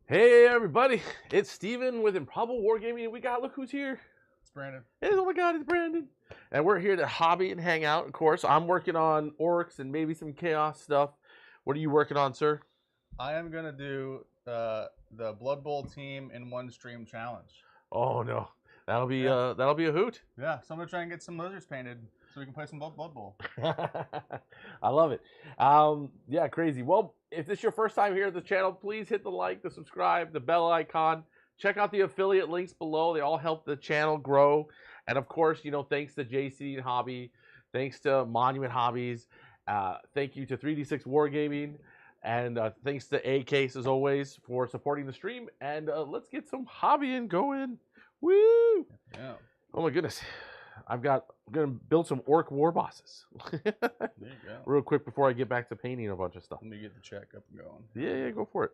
Hey everybody, it's Steven with Improbable Wargaming, and look who's here. It's Brandon. Hey, oh my god, it's Brandon. And we're here to hobby and hang out, of course. I'm working on orcs and maybe some chaos stuff. What are you working on, sir? I am gonna do the Blood Bowl team in one stream challenge. Oh no. That'll be a hoot. Yeah, so I'm gonna try and get some lizards painted so we can play some Blood Bowl. I love it. Yeah, crazy. Well, if this is your first time here at the channel, please hit the like, the subscribe, the bell icon. Check out the affiliate links below. They all help the channel grow. And of course, thanks to JC and Hobby, thanks to Monument Hobbies, thank you to 3D6 Wargaming, and thanks to A-Case as always for supporting the stream. And let's get some hobbying going. Woo! Yeah. Oh my goodness. I'm gonna build some orc war bosses. There you go. Real quick before I get back to painting a bunch of stuff. Let me get the check up and going. Yeah, go for it.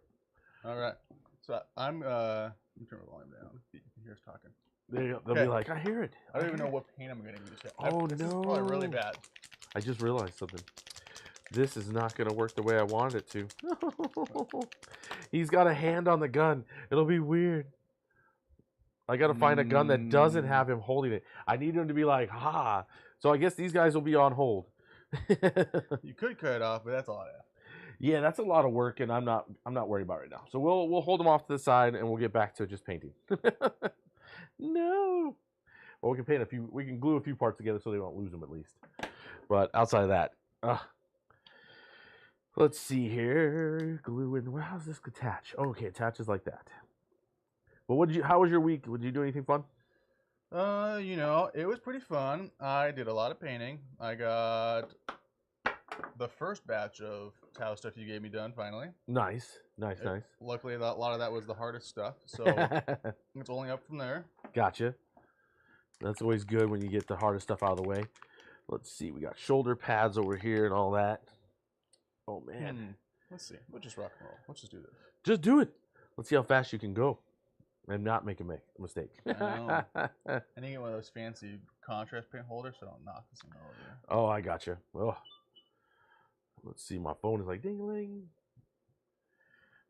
All right. So I'm let me turn the volume down. You can hear us talking. They'll be like, I hear it. I don't even know what paint I'm gonna use yet. Oh this no! is probably really bad. I just realized something. This is not gonna work the way I wanted it to. He's got a hand on the gun. It'll be weird. I gotta find a gun that doesn't have him holding it. I need him to be like, ha. So I guess these guys will be on hold. You could cut it off, but that's a lot of. Yeah, that's a lot of work, and I'm not worried about it right now. So we'll hold them off to the side, and we'll get back to just painting. No. Well, we can glue a few parts together so they won't lose them at least. But outside of that, let's see here. Glue in. Well, how's this attach? Oh, okay, it attaches like that. Well, how was your week? Did you do anything fun? It was pretty fun. I did a lot of painting. I got the first batch of Tau stuff you gave me done finally. Nice. Luckily, a lot of that was the hardest stuff, so it's only up from there. Gotcha. That's always good when you get the hardest stuff out of the way. Let's see. We got shoulder pads over here and all that. Oh, man. Let's see. We'll just rock and roll. Let's just do this. Just do it. Let's see how fast you can go and not make a mistake. I know. I need to get one of those fancy contrast paint holders so I don't knock this thing over. Oh, I gotcha. Oh. Let's see. My phone is like ding-a-ling.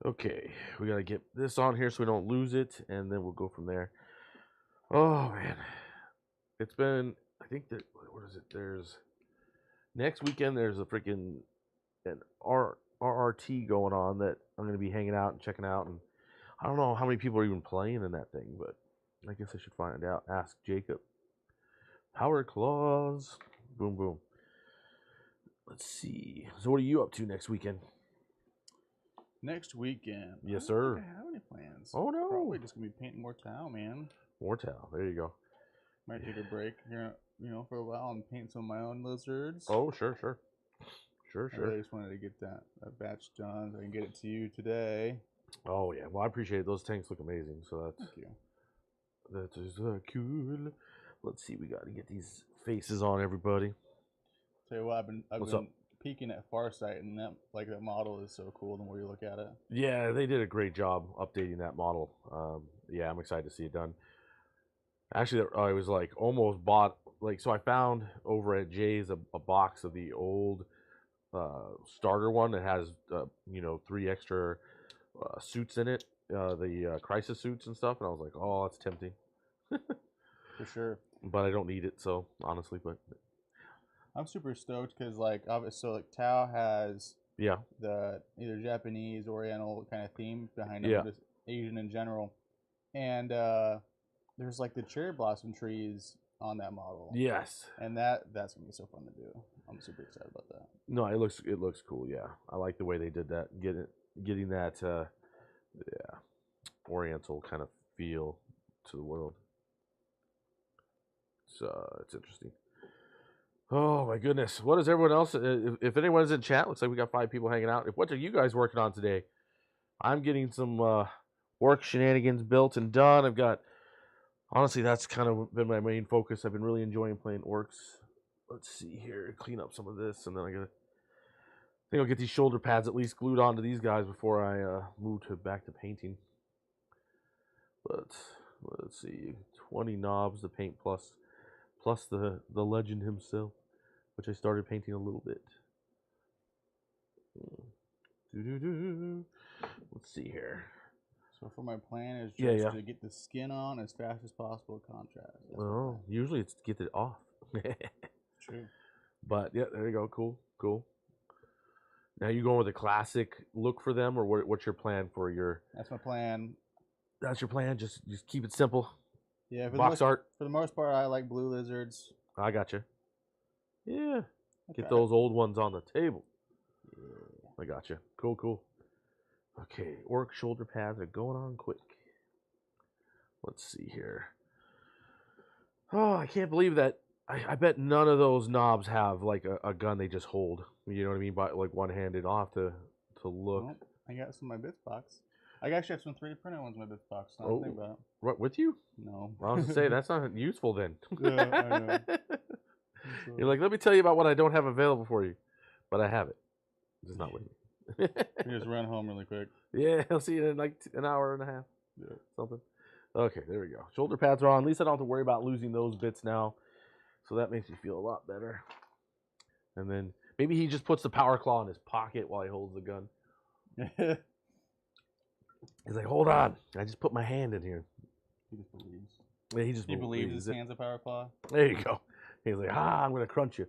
Okay. We got to get this on here so we don't lose it, and then we'll go from there. Oh, man. It's been, I think that, what is it? Next weekend, there's a freaking RRT going on that I'm going to be hanging out and checking out, and I don't know how many people are even playing in that thing, but I guess I should find out. Ask Jacob. Power Claws. Boom, boom. Let's see. So what are you up to next weekend? Next weekend? Yes, sir. I don't have any plans. Oh, no. Probably just going to be painting more Tau, man. More Tau. There you go. Might take a break here, for a while and paint some of my own lizards. Oh, sure. I really just wanted to get that batch done so I can get it to you today. Oh, yeah. Well, I appreciate it. Those tanks look amazing. So that's... Thank you. That is cool. Let's see. We got to get these faces on, everybody. Tell you what, I've been peeking at Farsight, and that model is so cool the more you look at it. Yeah, they did a great job updating that model. Yeah, I'm excited to see it done. Actually, I was almost bought, so I found over at Jay's a box of the old starter one that has 3 extra suits in it, the crisis suits and stuff, and I was like, oh, that's tempting. For sure. But I don't need it, so honestly, but I'm super stoked because Tau has the either Japanese Oriental kind of theme behind it, just Asian in general, and there's the cherry blossom trees on that model. Yes. And that's gonna be so fun to do. I'm super excited about that. No, it looks cool. Yeah, I like the way they did that. Getting that Oriental kind of feel to the world. So it's interesting. Oh my goodness! What is everyone else? If anyone's in chat, looks like we got 5 people hanging out. What are you guys working on today? I'm getting some work shenanigans built and done. I've got. Honestly, that's kind of been my main focus. I've been really enjoying playing orcs. Let's see here, clean up some of this, and then I think I'll get these shoulder pads at least glued onto these guys before I move back to painting. But let's see, 20 knobs to paint plus the legend himself, which I started painting a little bit. Let's see here. So for my plan is just to get the skin on as fast as possible with contrast. Well, usually it's to get it off. True. But yeah, there you go. Cool. Now you going with a classic look for them, or what's your plan for your? That's my plan. That's your plan. Just keep it simple. Yeah. Box art. For the most part, I like blue lizards. I got you. Yeah. Get those old ones on the table. Yeah. I got you. Cool. Okay, orc shoulder pads are going on quick. Let's see here. Oh, I can't believe that. I bet none of those knobs have like a gun they just hold. You know what I mean? By like one-handed. I'll have to look. Well, I got some in my bits box. I actually have some 3D printed ones in my bits box. So I don't think about it. What, with you? No. I was gonna say that's not useful then. Yeah, I know. You're like, let me tell you about what I don't have available for you, but I have it. It's not with me. You just run home really quick. Yeah, I'll see you in like an hour and a half. Yeah. Something. Okay, there we go. Shoulder pads are on. At least I don't have to worry about losing those bits now. So that makes me feel a lot better. And then maybe he just puts the power claw in his pocket while he holds the gun. He's like, hold on. I just put my hand in here. He just believes. Yeah, he believes his hand's a power claw. There you go. He's like, I'm going to crunch you.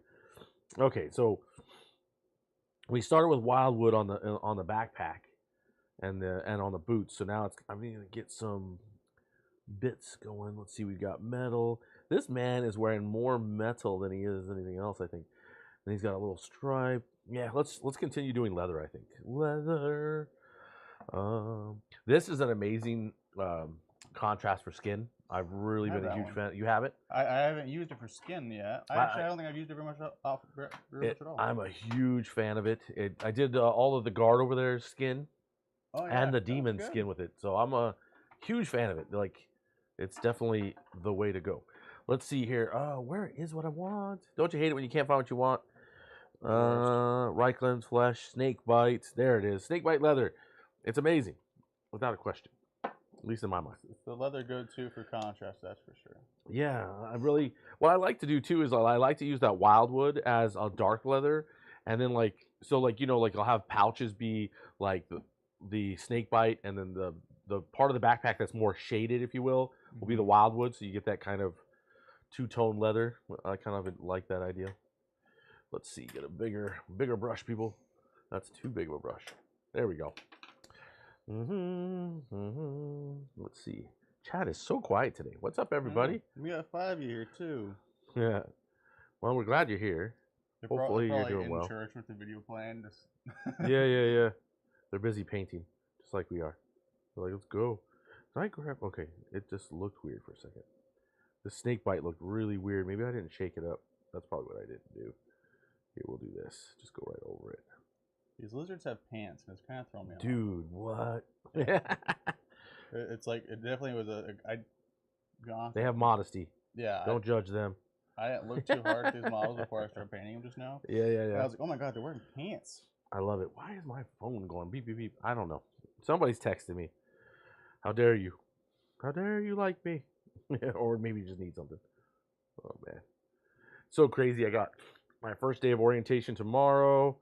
Okay, so we started with wildwood on the backpack and on the boots. So now I'm going to get some bits going. Let's see, we got metal. This man is wearing more metal than he is anything else, I think. And he's got a little stripe. Yeah, let's continue doing leather, I think. Leather. This is an amazing contrast for skin. I've really been a huge fan. You have it? I haven't used it for skin yet. I don't think I've used it very much at all. I'm a huge fan of it. I did all of the guard over there skin and the demon skin with it. So I'm a huge fan of it. Like, it's definitely the way to go. Let's see here. Where is what I want? Don't you hate it when you can't find what you want? Reichland's flesh, snake bites. There it is. Snake bite leather. It's amazing, without a question. At least in my mind. It's the leather go-to for contrast, that's for sure. Yeah, what I like to do too is I like to use that wildwood as a dark leather, and then I'll have pouches be like the snake bite, and then the part of the backpack that's more shaded, if you will be the wildwood, so you get that kind of two-tone leather. I kind of like that idea. Let's see, get a bigger brush, people. That's too big of a brush. There we go. Let's see. Chat is so quiet today. What's up, everybody? We got 5 of you here too. Yeah. Well, we're glad you're here. Hopefully you're doing well. Church with the video playing. Yeah. They're busy painting, just like we are. They're like, let's go. Did I grab? Okay, it just looked weird for a second. The snake bite looked really weird. Maybe I didn't shake it up. That's probably what I didn't do. Here, we'll do this. Just go right over it. These lizards have pants, and it's kind of throwing me off. Dude, what? It's like, it definitely was They have modesty. Yeah. Don't judge them. I didn't look too hard at these models before I started painting them just now. Yeah. I was like, oh my god, they're wearing pants. I love it. Why is my phone going beep, beep, beep? I don't know. Somebody's texting me. How dare you? How dare you like me? Or maybe you just need something. Oh, man. So crazy. I got my first day of orientation tomorrow.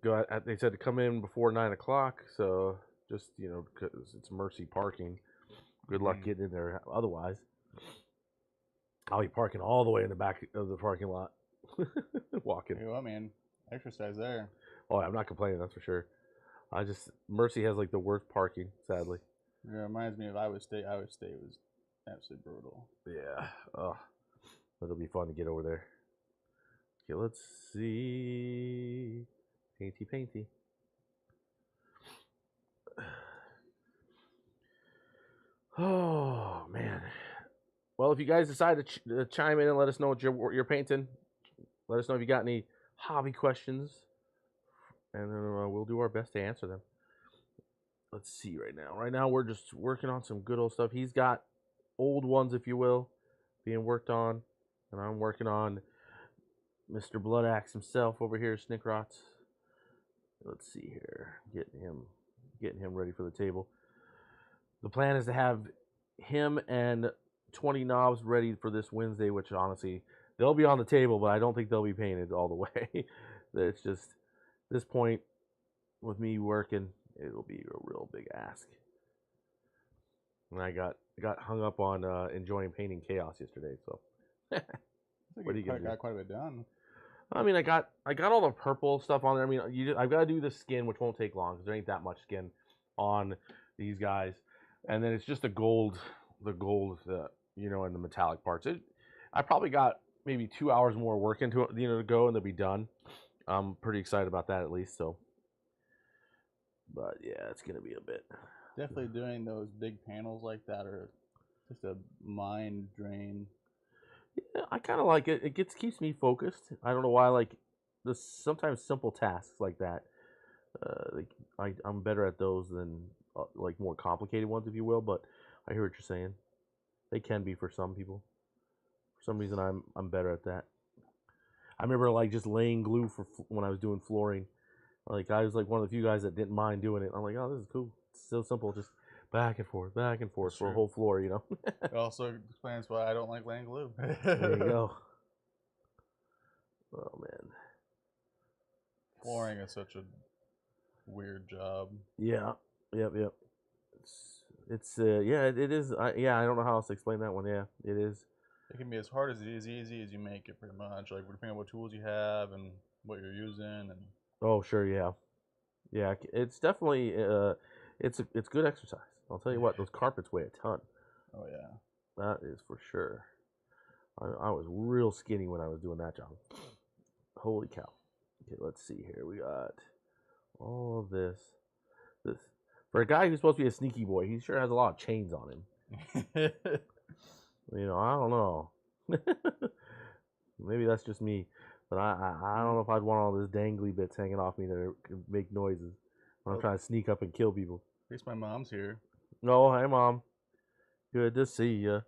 They said to come in before 9 o'clock. So just, because it's Mercy parking. Good luck getting in there otherwise. I'll be parking all the way in the back of the parking lot. Walking. Hey, well, man, exercise there. Oh, I'm not complaining, that's for sure. Mercy has like the worst parking, sadly. It reminds me of Iowa State. Iowa State was absolutely brutal. Yeah. Oh, it'll be fun to get over there. Okay, let's see. Painty. Oh, man. Well, if you guys decide to chime in and let us know what you're painting, let us know if you got any hobby questions, and then we'll do our best to answer them. Let's see right now. Right now, we're just working on some good old stuff. He's got old ones, if you will, being worked on, and I'm working on Mr. Blood Axe himself over here, Snickrots. Let's see here, getting him ready for the table. The plan is to have him and 20 knobs ready for this Wednesday, which honestly, they'll be on the table, but I don't think they'll be painted all the way. It's just, this point, with me working, it'll be a real big ask. And I got hung up on enjoying painting chaos yesterday. So what are you gonna do? Got quite a bit done. I mean, I got all the purple stuff on there. I mean, I've got to do the skin, which won't take long because there ain't that much skin on these guys. And then it's just the gold, you know, and the metallic parts. I probably got maybe 2 hours more work into it, you know, to go and they'll be done. I'm pretty excited about that at least. So, but yeah, it's gonna be a bit. Definitely doing those big panels like that are just a mind drain. Yeah, I kind of like it. It keeps me focused. I don't know why. Like the sometimes simple tasks like that. I'm better at those than like more complicated ones, if you will. But I hear what you're saying. They can be for some people. For some reason, I'm better at that. I remember like just laying glue for when I was doing flooring. Like I was like one of the few guys that didn't mind doing it. I'm like, oh, this is cool. It's so simple, just back and forth for a whole floor, you know. It also explains why I don't like laying glue. There you go. Oh man, flooring is such a weird job. Yeah, yep. It's yeah, it is. I don't know how else to explain that one. Yeah, it is. It can be as hard as easy as you make it, pretty much. Like depending on what tools you have and what you're using, and oh sure, yeah. It's definitely it's good exercise. I'll tell you what, those carpets weigh a ton. Oh yeah, that is for sure. I was real skinny when I was doing that job. Holy cow. Okay, let's see here. We got all of this. For a guy who's supposed to be a sneaky boy, he sure has a lot of chains on him. You know, I don't know. Maybe that's just me, but I don't know if I'd want all those dangly bits hanging off me that can make noises when I'm trying to sneak up and kill people. At least my mom's here. Oh, hey mom. Good to see you.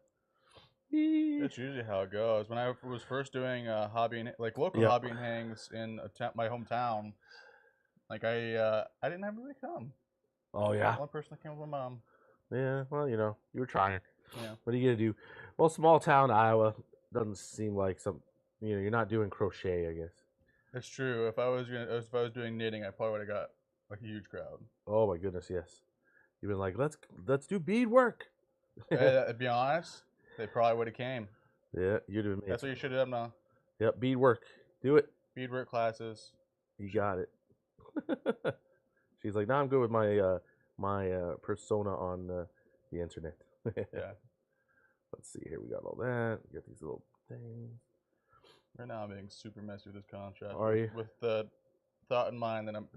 That's usually how it goes. When I was first doing hobby, like local hobby and hangs in my hometown, like I didn't have anybody come. Oh yeah. The only person that came was my mom. Yeah, well, you know, you were trying. Yeah. What are you gonna do? Well, small town Iowa doesn't seem like some. You know, you're not doing crochet, I guess. That's true. If I was doing knitting, I probably would have got a huge crowd. Oh my goodness, yes. You've been like, let's do bead work. To be honest, they probably would have came. Yeah, you'd have made. That's what you should have done now. Yep, bead work. Do it. Bead work classes. You got it. She's like, nah, I'm good with my my persona on the internet. Yeah. Let's see here. We got all that. We got these little things. Right now, I'm being super messy with this contract. Are you? With the thought in mind that I'm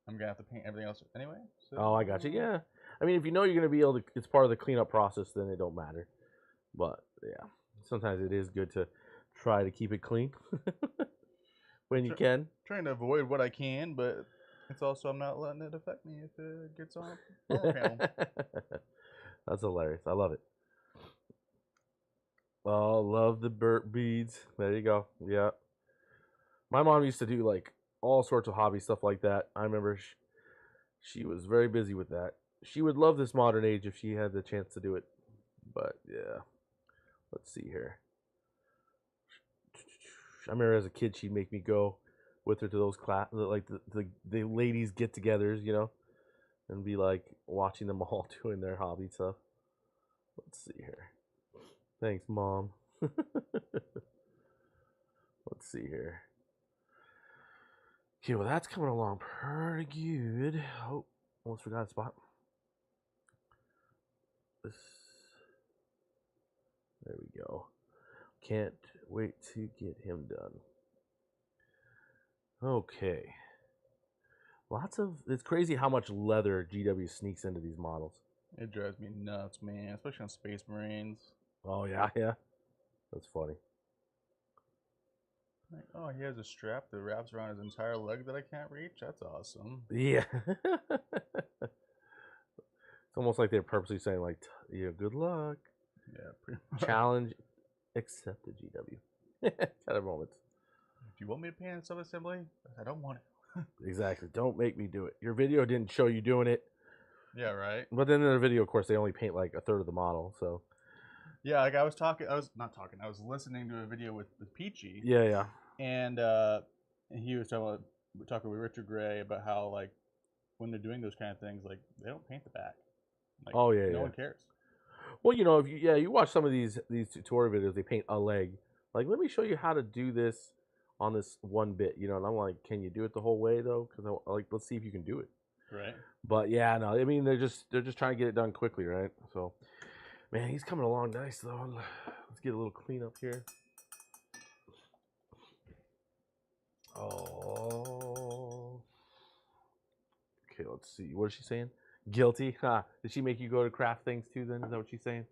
gonna have to paint everything else anyway. So. Oh, I got you. Yeah. I mean, if you know you're gonna be able to, it's part of the cleanup process, then it don't matter. But yeah, sometimes it is good to try to keep it clean when you can. Trying to avoid what I can, but it's also I'm not letting it affect me if it gets on a panel. That's hilarious. I love it. Oh, love the burnt beads. There you go. Yeah. My mom used to do like all sorts of hobby stuff like that. I remember she was very busy with that. She would love this modern age if she had the chance to do it. But yeah. Let's see here. I remember as a kid she'd make me go with her to those class, like the ladies get-togethers, you know, and be like watching them all doing their hobby stuff. Let's see here. Thanks, Mom. Let's see here. Okay, well that's coming along pretty good. Oh, almost forgot a spot. There we go. Can't wait to get him done. Okay. It's crazy how much leather GW sneaks into these models. It drives me nuts, man, especially on Space Marines. Oh, yeah. That's funny. Like, oh, he has a strap that wraps around his entire leg that I can't reach? That's awesome. Yeah. It's almost like they're purposely saying, like, yeah, good luck. Yeah, pretty much. Challenge accepted, GW. Kind of moments. If you want me to paint in sub-assembly, I don't want it. Exactly. Don't make me do it. Your video didn't show you doing it. Yeah, right. But then in the video, of course, they only paint like a third of the model, so. Yeah, like I was listening to a video with Peachy. Yeah. And he was talking with Richard Gray about how, like, when they're doing those kind of things, like, they don't paint the back. Like, oh, yeah, no one cares. Well, you know, if you watch some of these tutorial videos, they paint a leg. Like, let me show you how to do this on this one bit, you know. And I'm like, can you do it the whole way though? Because like, let's see if you can do it. Right. But yeah, no, I mean they're just trying to get it done quickly, right? So, man, he's coming along nice though. Let's get a little clean up here. Oh. Okay, let's see. What is she saying? Guilty? Huh. Did she make you go to craft things too then? Is that what she's saying?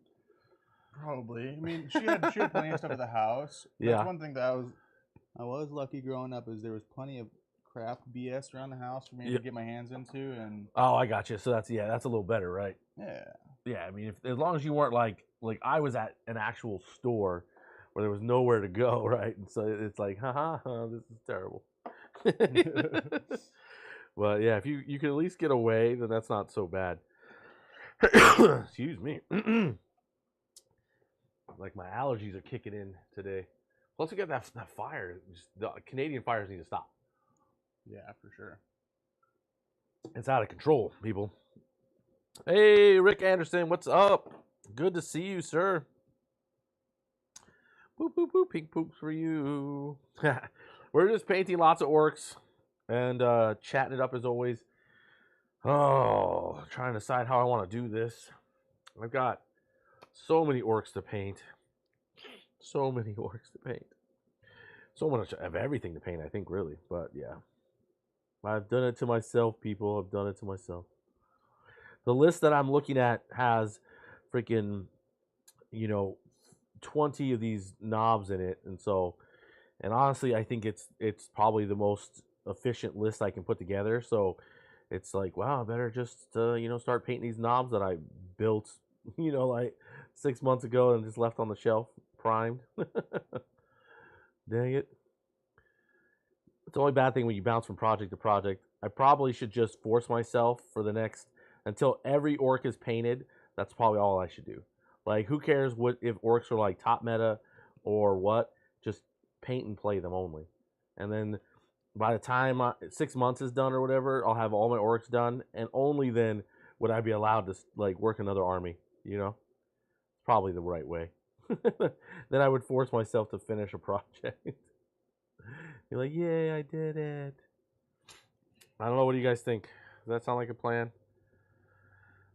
Probably. I mean, she had plenty of stuff at the house. Yeah. That's one thing that I was lucky growing up, is there was plenty of craft BS around the house for me to get my hands into. And oh, I got you. So that's a little better, right? Yeah. Yeah, I mean, as long as you weren't like I was at an actual store where there was nowhere to go, right? And so it's like, this is terrible. But yeah, if you can at least get away, then that's not so bad. Excuse me. Like my allergies are kicking in today. Plus, we got that fire. The Canadian fires need to stop. Yeah, for sure. It's out of control, people. Hey, Rick Anderson, what's up? Good to see you, sir. Boop, boop, boop, pink poops for you. We're just painting lots of orcs and chatting it up as always. Oh, trying to decide how I want to do this. I've got so many orcs to paint. So many orcs to paint. So much of everything to paint, I think, really. But yeah. I've done it to myself, people. I've done it to myself. The list that I'm looking at has freaking, 20 of these knobs in it. And honestly, I think it's probably the most efficient list I can put together. So it's like, wow, I better just, start painting these knobs that I built, like 6 months ago and just left on the shelf, primed. Dang it. It's the only bad thing when you bounce from project to project. I probably should just force myself for the next, until every orc is painted. That's probably all I should do. Like, who cares what if orcs are like top meta or what? Just paint and play them only. And then by the time 6 months is done or whatever, I'll have all my orcs done, and only then would I be allowed to like work another army. It's probably the right way. Then I would force myself to finish a project. You're like, yay, I did it. I don't know. What do you guys think? Does that sound like a plan?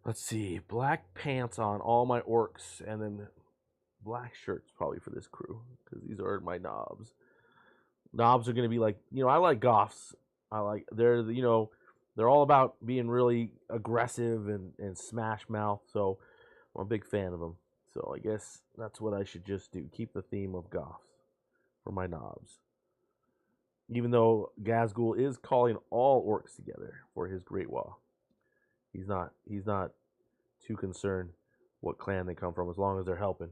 Let's see. Black pants on all my orcs, and then black shirts probably for this crew, because these are my knobs. Knobs are going to be like, I like goths. They're all about being really aggressive and smash mouth, so I'm a big fan of them. So I guess that's what I should just do. Keep the theme of goths for my knobs. Even though Gazgul is calling all orcs together for his Great Wall. He's not too concerned what clan they come from, as long as they're helping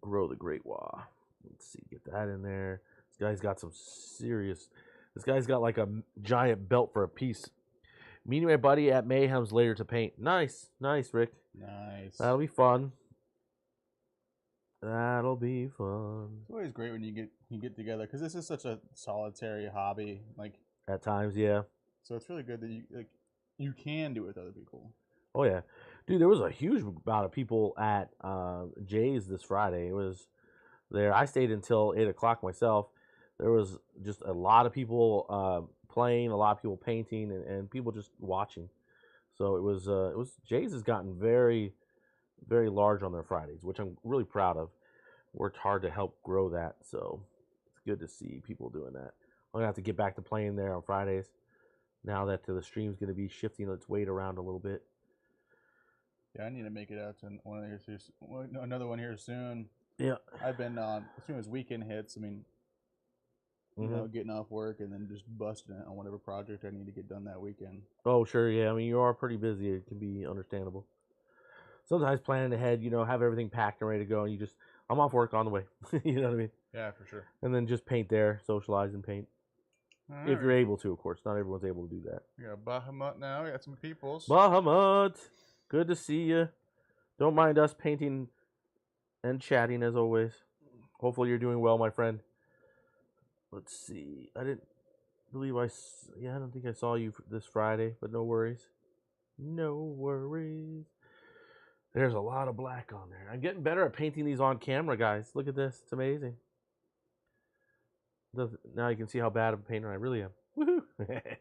grow the Great Wall. Let's see, get that in there. This guy's got some serious. This guy's got like a giant belt for a piece. Meeting my buddy at Mayhem's later to paint. Nice, Rick. Nice. That'll be fun. That'll be fun. It's always great when you get together, because this is such a solitary hobby. Like, at times, yeah. So it's really good that you can do it with other people. Oh yeah, dude. There was a huge amount of people at Jay's this Friday. It was there. I stayed until 8 o'clock myself. There was just a lot of people playing, a lot of people painting, and people just watching. So it was Jay's has gotten very, very large on their Fridays, which I'm really proud of. Worked hard to help grow that, so it's good to see people doing that. I'm gonna have to get back to playing there on Fridays now that the stream's gonna be shifting its weight around a little bit. Yeah, I need to make it out to another one here soon. Yeah, I've been on as soon as weekend hits. I mean, getting off work and then just busting it on whatever project I need to get done that weekend. Oh sure, yeah. I mean, you are pretty busy. It can be understandable. Sometimes planning ahead, have everything packed and ready to go, and I'm off work on the way. You know what I mean? Yeah, for sure. And then just paint there, socialize and paint. Right. If you're able to, of course. Not everyone's able to do that. We got Bahamut now. We got some peoples. Bahamut! Good to see you. Don't mind us painting and chatting as always. Hopefully you're doing well, my friend. Let's see. I don't think I saw you this Friday, but no worries. No worries. There's a lot of black on there. I'm getting better at painting these on camera, guys. Look at this. It's amazing. Now you can see how bad of a painter I really am. Woohoo! Okay,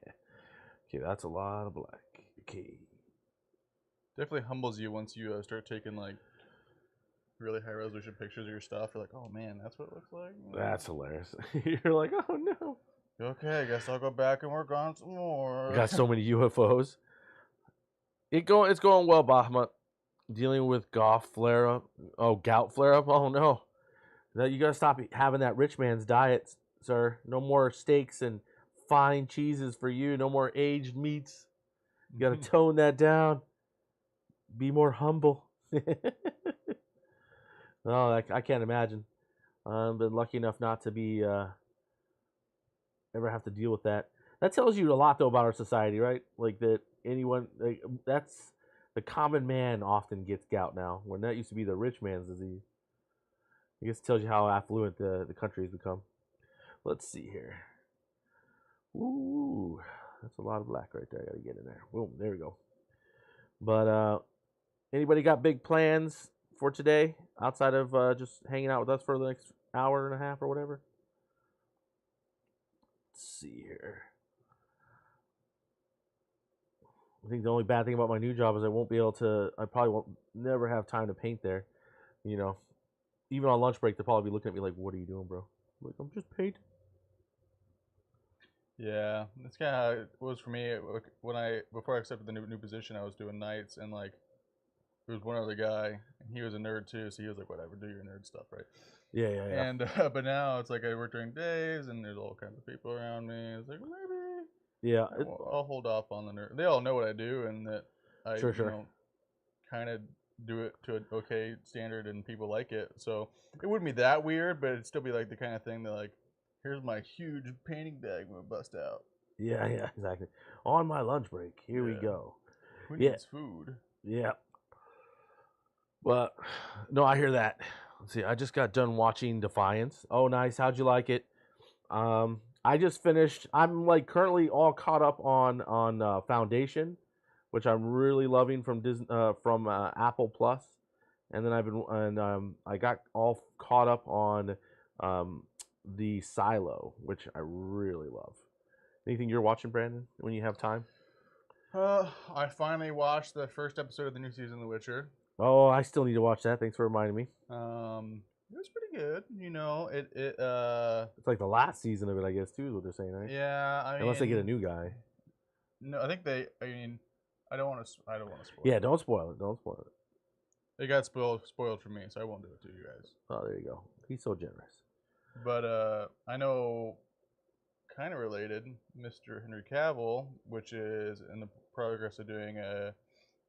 that's a lot of black. Okay. Definitely humbles you once you start taking like really high resolution pictures of your stuff. You're like, oh man, that's what it looks like. That's hilarious. You're like, oh no. Okay, I guess I'll go back and work on some more. Got so many UFOs. It's going well, Bahamut. Dealing with gout flare up. Oh, gout flare up. Oh no. You gotta stop having that rich man's diet, sir. No more steaks and fine cheeses for you. No more aged meats. You gotta tone that down. Be more humble. Oh, I can't imagine. I've been lucky enough not to be ever have to deal with that. That tells you a lot though about our society, right? Like that anyone that's the common man often gets gout now, when that used to be the rich man's disease. I guess it tells you how affluent the country has become. Let's see here. Ooh, that's a lot of black right there. I gotta get in there. Boom, there we go. But anybody got big plans for today outside of just hanging out with us for the next hour and a half or whatever? Let's see here. I think the only bad thing about my new job is I probably won't never have time to paint there. You know, even on lunch break, they'll probably be looking at me like, what are you doing, bro? I'm like, I'm just painting. Yeah, that's kind of how it was for me. Before I accepted the new position, I was doing nights, and like there was one other guy, and he was a nerd too, so he was like, whatever, do your nerd stuff, right? Yeah. And but now it's like I work during days, and there's all kinds of people around me. It's like maybe I'll hold off on the nerd. They all know what I do, and that I kind of do it to an okay standard, and people like it. So it wouldn't be that weird, but it'd still be like the kind of thing that like, here's my huge painting bag I'm gonna bust out. Yeah, exactly. On my lunch break, here we go. Who needs food? Yeah. But no, I hear that. Let's see, I just got done watching Defiance. Oh, nice. How'd you like it? I just finished. I'm like currently all caught up on Foundation, which I'm really loving from Apple Plus, and then I got all caught up on the Silo, which I really love. Anything you're watching, Brandon, when you have time? I finally watched the first episode of the new season of The Witcher. Oh, I still need to watch that. Thanks for reminding me. It was pretty good. You know, it's like the last season of it, I guess, too, is what they're saying, right? Yeah, I mean, unless they get a new guy. No, I think I don't want to spoil. Yeah, don't spoil it. Don't spoil it. It got spoiled for me, so I won't do it to you guys. Oh, there you go. He's so generous. But I know, kind of related, Mr. Henry Cavill, which is in the progress of doing a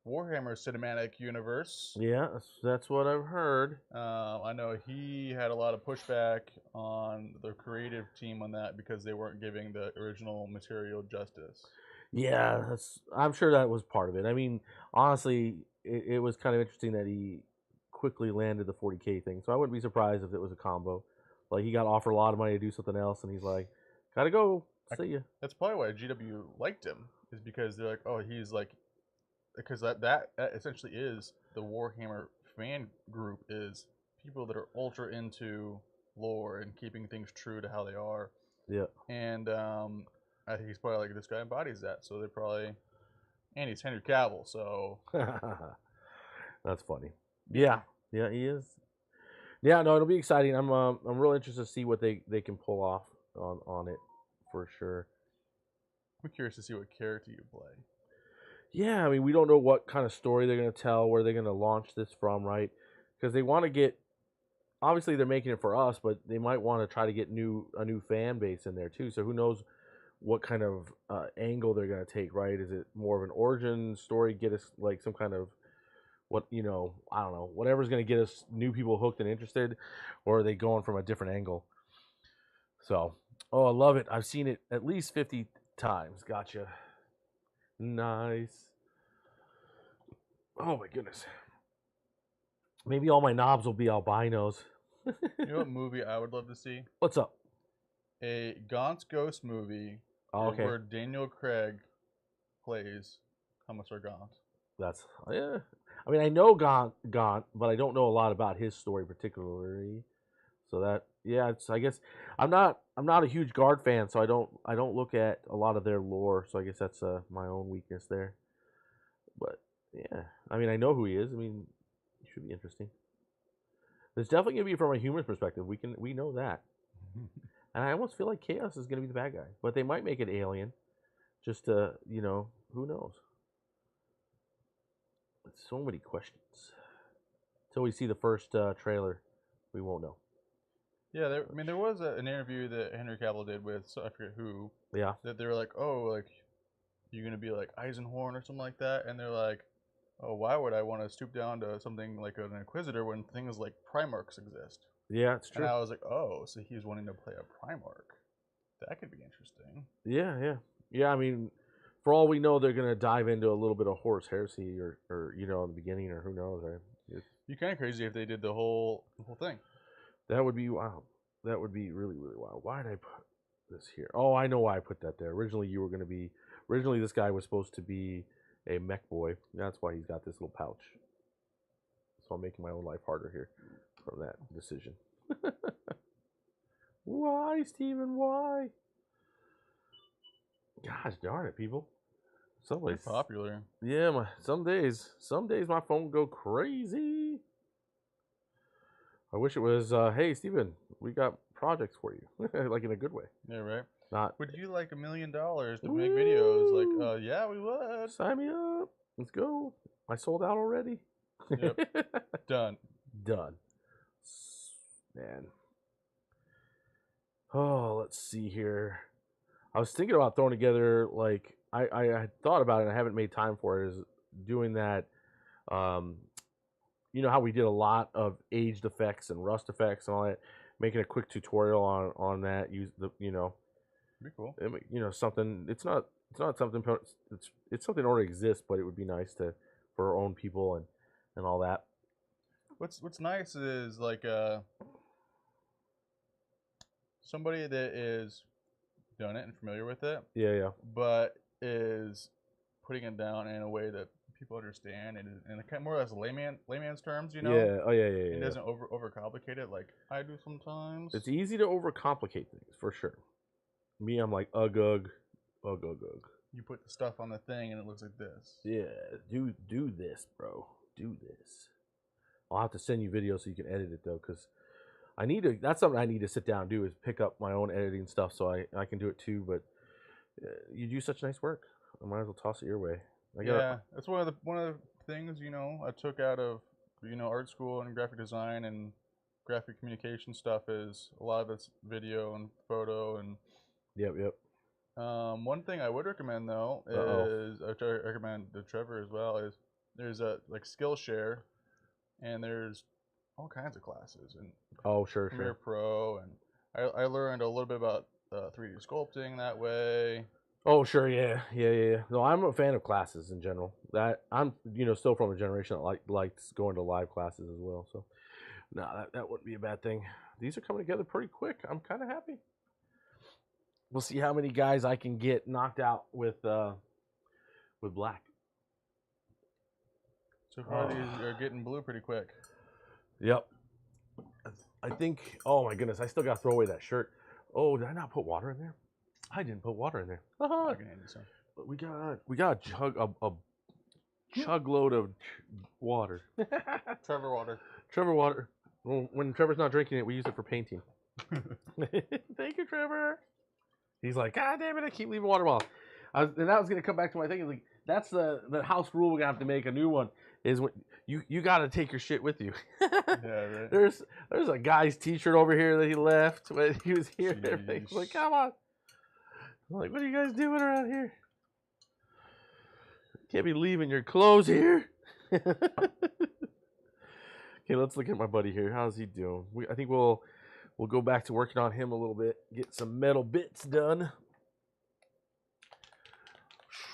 Warhammer cinematic universe. Yeah, that's what I've heard. I know he had a lot of pushback on the creative team on that because they weren't giving the original material justice. Yeah, I'm sure that was part of it. I mean, honestly, it was kind of interesting that he quickly landed the 40k thing. So I wouldn't be surprised if it was a combo. Like he got offered a lot of money to do something else, and he's like, "Gotta go. See ya." That's probably why GW liked him, is because they're like, "Oh, he's like." Because that essentially is the Warhammer fan group, is people that are ultra into lore and keeping things true to how they are. Yeah. And I think he's probably like, this guy embodies that. So they probably, and he's Henry Cavill, so. That's funny. Yeah, he is. Yeah, no, it'll be exciting. I'm real interested to see what they can pull off on it for sure. I'm curious to see what character you play. Yeah, I mean, we don't know what kind of story they're going to tell, where they're going to launch this from, right? Because they want to get, obviously they're making it for us, but they might want to try to get a new fan base in there too. So who knows what kind of angle they're going to take, right? Is it more of an origin story, get us like some kind of, I don't know, whatever's going to get us new people hooked and interested, or are they going from a different angle? So, I love it. I've seen it at least 50 times. Gotcha. Nice. Oh my goodness. Maybe all my knobs will be albinos. You know what movie I would love to see? What's up? A Gaunt's Ghost movie where Daniel Craig plays Commissar Gaunt. Yeah. I mean, I know Gaunt, but I don't know a lot about his story particularly. So that, yeah, it's, I guess I'm not a huge Guard fan, so I don't look at a lot of their lore. So I guess that's my own weakness there. But yeah, I mean, I know who he is. I mean, it should be interesting. There's definitely gonna be from a human perspective. We know that, and I almost feel like Chaos is gonna be the bad guy, but they might make it Alien, just to who knows. So many questions. Until we see the first trailer, we won't know. Yeah, I mean, there was an interview that Henry Cavill did with, so I forget who. Yeah. That they were like, oh, like, you're gonna be like Eisenhorn or something like that, and they're like, oh, why would I want to stoop down to something like an Inquisitor when things like Primarchs exist? Yeah, it's true. And I was like, oh, so he's wanting to play a Primarch. That could be interesting. Yeah. I mean, for all we know, they're gonna dive into a little bit of Horus Heresy, or in the beginning, or who knows, right? It'd be kind of crazy if they did the whole thing. That would be wild. That would be really, really wild. Why did I put this here? Oh, I know why I put that there. Originally this guy was supposed to be a mech boy. That's why he's got this little pouch. So I'm making my own life harder here from that decision. Why, Steven? Why? Gosh darn it, people. Somebody's popular. Yeah, some days my phone go crazy. I wish it was, hey, Steven, we got projects for you. Like in a good way. Yeah, right. Not. Would you like $1 million to make videos? Like, yeah, we would. Sign me up. Let's go. I sold out already. Yep. Done. Man. Oh, let's see here. I was thinking about throwing together, like, I had thought about it and I haven't made time for it, is doing that. You know how we did a lot of aged effects and rust effects and all that, making a quick tutorial on that. Use the be cool. Something. It's not something. It's something that already exists, but it would be nice for our own people and all that. What's nice is like somebody that is done it and familiar with it. Yeah. But is putting it down in a way that people understand and kind of more or less layman's terms, Yeah. Oh yeah. It doesn't overcomplicate it like I do sometimes. It's easy to overcomplicate things for sure. Me, I'm like ugh. You put the stuff on the thing and it looks like this. Yeah, do this, bro. Do this. I'll have to send you videos so you can edit it though, because I need to. That's something I need to sit down and do, is pick up my own editing stuff so I can do it too. But you do such nice work. I might as well toss it your way. That's one of the things I took out of art school and graphic design and graphic communication stuff, is a lot of it's video and photo and. Yep. One thing I would recommend though is I recommend to Trevor as well, is there's a like Skillshare, and there's all kinds of classes and Premiere Pro, and I learned a little bit about 3D sculpting that way. Oh sure, yeah. No, I'm a fan of classes in general. That I'm still from a generation that likes going to live classes as well. So no, that wouldn't be a bad thing. These are coming together pretty quick. I'm kind of happy. We'll see how many guys I can get knocked out with black. So far, these are getting blue pretty quick. Yep. I think. Oh my goodness! I still got to throw away that shirt. Oh, did I not put water in there? I didn't put water in there. I can hand you some. But we got a chug load of water. Trevor water. Well, when Trevor's not drinking it, we use it for painting. Thank you, Trevor. He's like, God damn it, I keep leaving water bottle. And I was gonna come back to my thing. Like, that's the house rule. We're gonna have to make a new one. Is when you got to take your shit with you. Yeah, right. There's a guy's T-shirt over here that he left when he was here. He's like, come on. I'm like, what are you guys doing around here? You can't be leaving your clothes here. Okay, let's look at my buddy here. How's he doing? I think we'll go back to working on him a little bit. Get some metal bits done.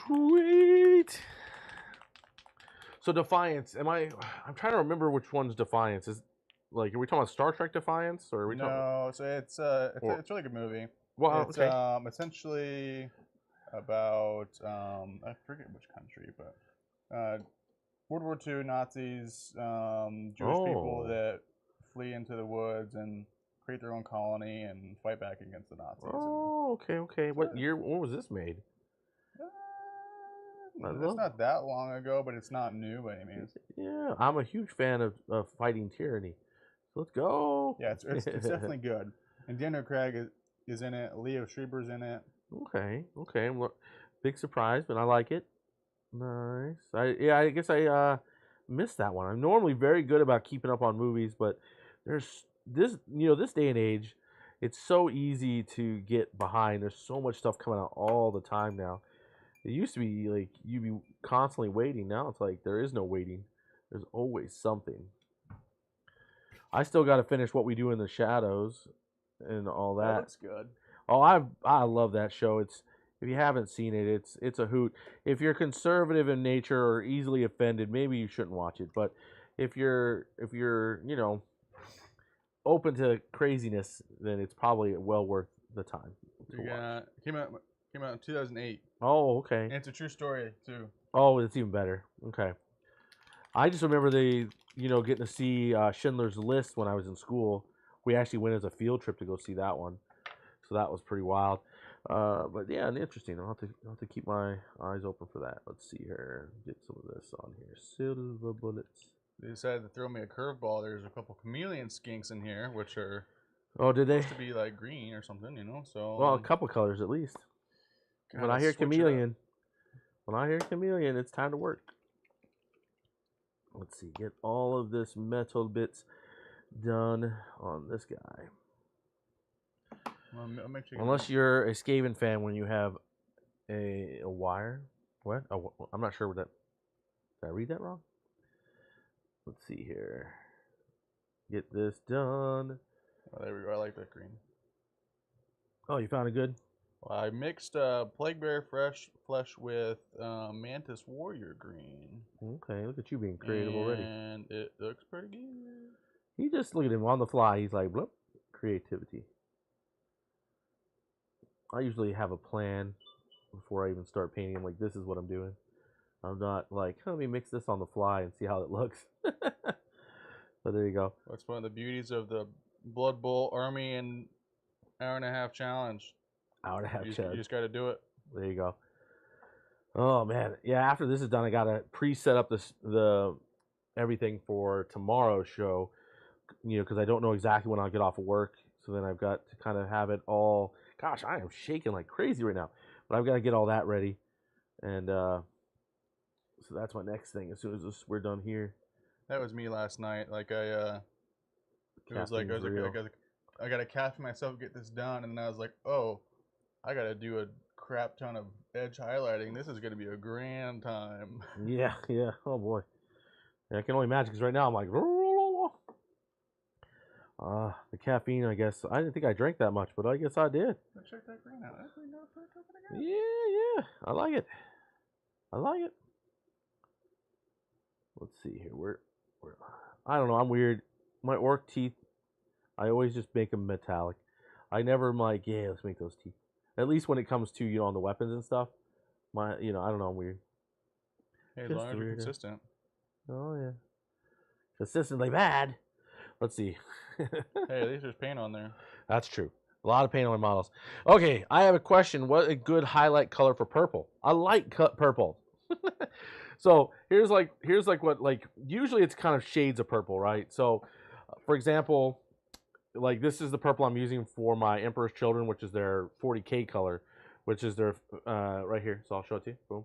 Sweet. So Defiance, I'm trying to remember which one's Defiance. Is like, are we talking about Star Trek Defiance, or are we talking? No, so it's a really good movie. Well, it's okay. Essentially about I forget which country, but World War II Nazis, Jewish people that flee into the woods and create their own colony and fight back against the Nazis. Oh, okay, okay. What year? When was this made? It's not that long ago, but it's not new by any means. Yeah, I'm a huge fan of fighting tyranny. So let's go. Yeah, it's definitely good. And Daniel Craig is in it. Leo Schreiber's in it. Okay, okay. Well, big surprise, but I like it. Nice. I guess I missed that one. I'm normally very good about keeping up on movies, but there's this this day and age, it's so easy to get behind. There's so much stuff coming out all the time now. It used to be like you'd be constantly waiting. Now it's like there is no waiting. There's always something. I still got to finish What We Do in the Shadows and all that. That looks good. Oh, I love that show. It's if you haven't seen it, it's a hoot. If you're conservative in nature or easily offended, maybe you shouldn't watch it. But if you're open to craziness, then it's probably well worth the time. Came out in 2008. Oh, okay. And it's a true story too. Oh, it's even better. Okay. I just remember getting to see Schindler's List when I was in school. We actually went as a field trip to go see that one, so that was pretty wild. But yeah, interesting. I'll have to keep my eyes open for that. Let's see here. Get some of this on here. Silver bullets. They decided to throw me a curveball. There's a couple chameleon skinks in here, which are did they? Supposed to be like green or something, So well, a couple colors at least. When I hear chameleon, it's time to work. Let's see. Get all of this metal bits done on this guy. Unless you're a Skaven fan when you have a wire. What? I'm not sure what that... Did I read that wrong? Let's see here. Get this done. Oh, there we go. I like that green. Oh, you found it good? Well, I mixed Plaguebear flesh with Mantis Warrior green. Okay, look at you being creative already. And it looks pretty good. He just, look at him on the fly. He's like, bloop, creativity. I usually have a plan before I even start painting. I'm like, this is what I'm doing. I'm not like, let me mix this on the fly and see how it looks. So there you go. That's one of the beauties of the Blood Bowl Army and hour-and-a-half challenge. Challenge. You just got to do it. There you go. Oh man, yeah. After this is done, I gotta pre-set up the everything for tomorrow's show. Because I don't know exactly when I'll get off of work. So then I've got to kind of have it all. Gosh, I am shaking like crazy right now. But I've got to get all that ready. And so that's my next thing. As soon as we're done here. That was me last night. Like I got to caffeine myself, get this done, and then I was like, oh, I got to do a crap ton of edge highlighting. This is going to be a grand time. Yeah. Oh boy. Yeah, I can only imagine because right now I'm like, the caffeine. I guess I didn't think I drank that much, but I guess I did. Check that green out. That green out pretty good. Yeah. I like it. Let's see here. Where I don't know. I'm weird. My orc teeth, I always just make them metallic. I never am like, yeah, let's make those teeth. At least when it comes to on the weapons and stuff. I don't know. I'm weird. Hey, as long as you're consistent. Oh yeah. Consistently bad. Let's see. Hey, at least there's paint on there. That's true. A lot of paint on my models. Okay, I have a question. What a good highlight color for purple? I like purple. So here's like what usually it's kind of shades of purple, right? So, for example, like this is the purple I'm using for my Emperor's Children, which is their 40k color, which is their right here. So I'll show it to you. Boom.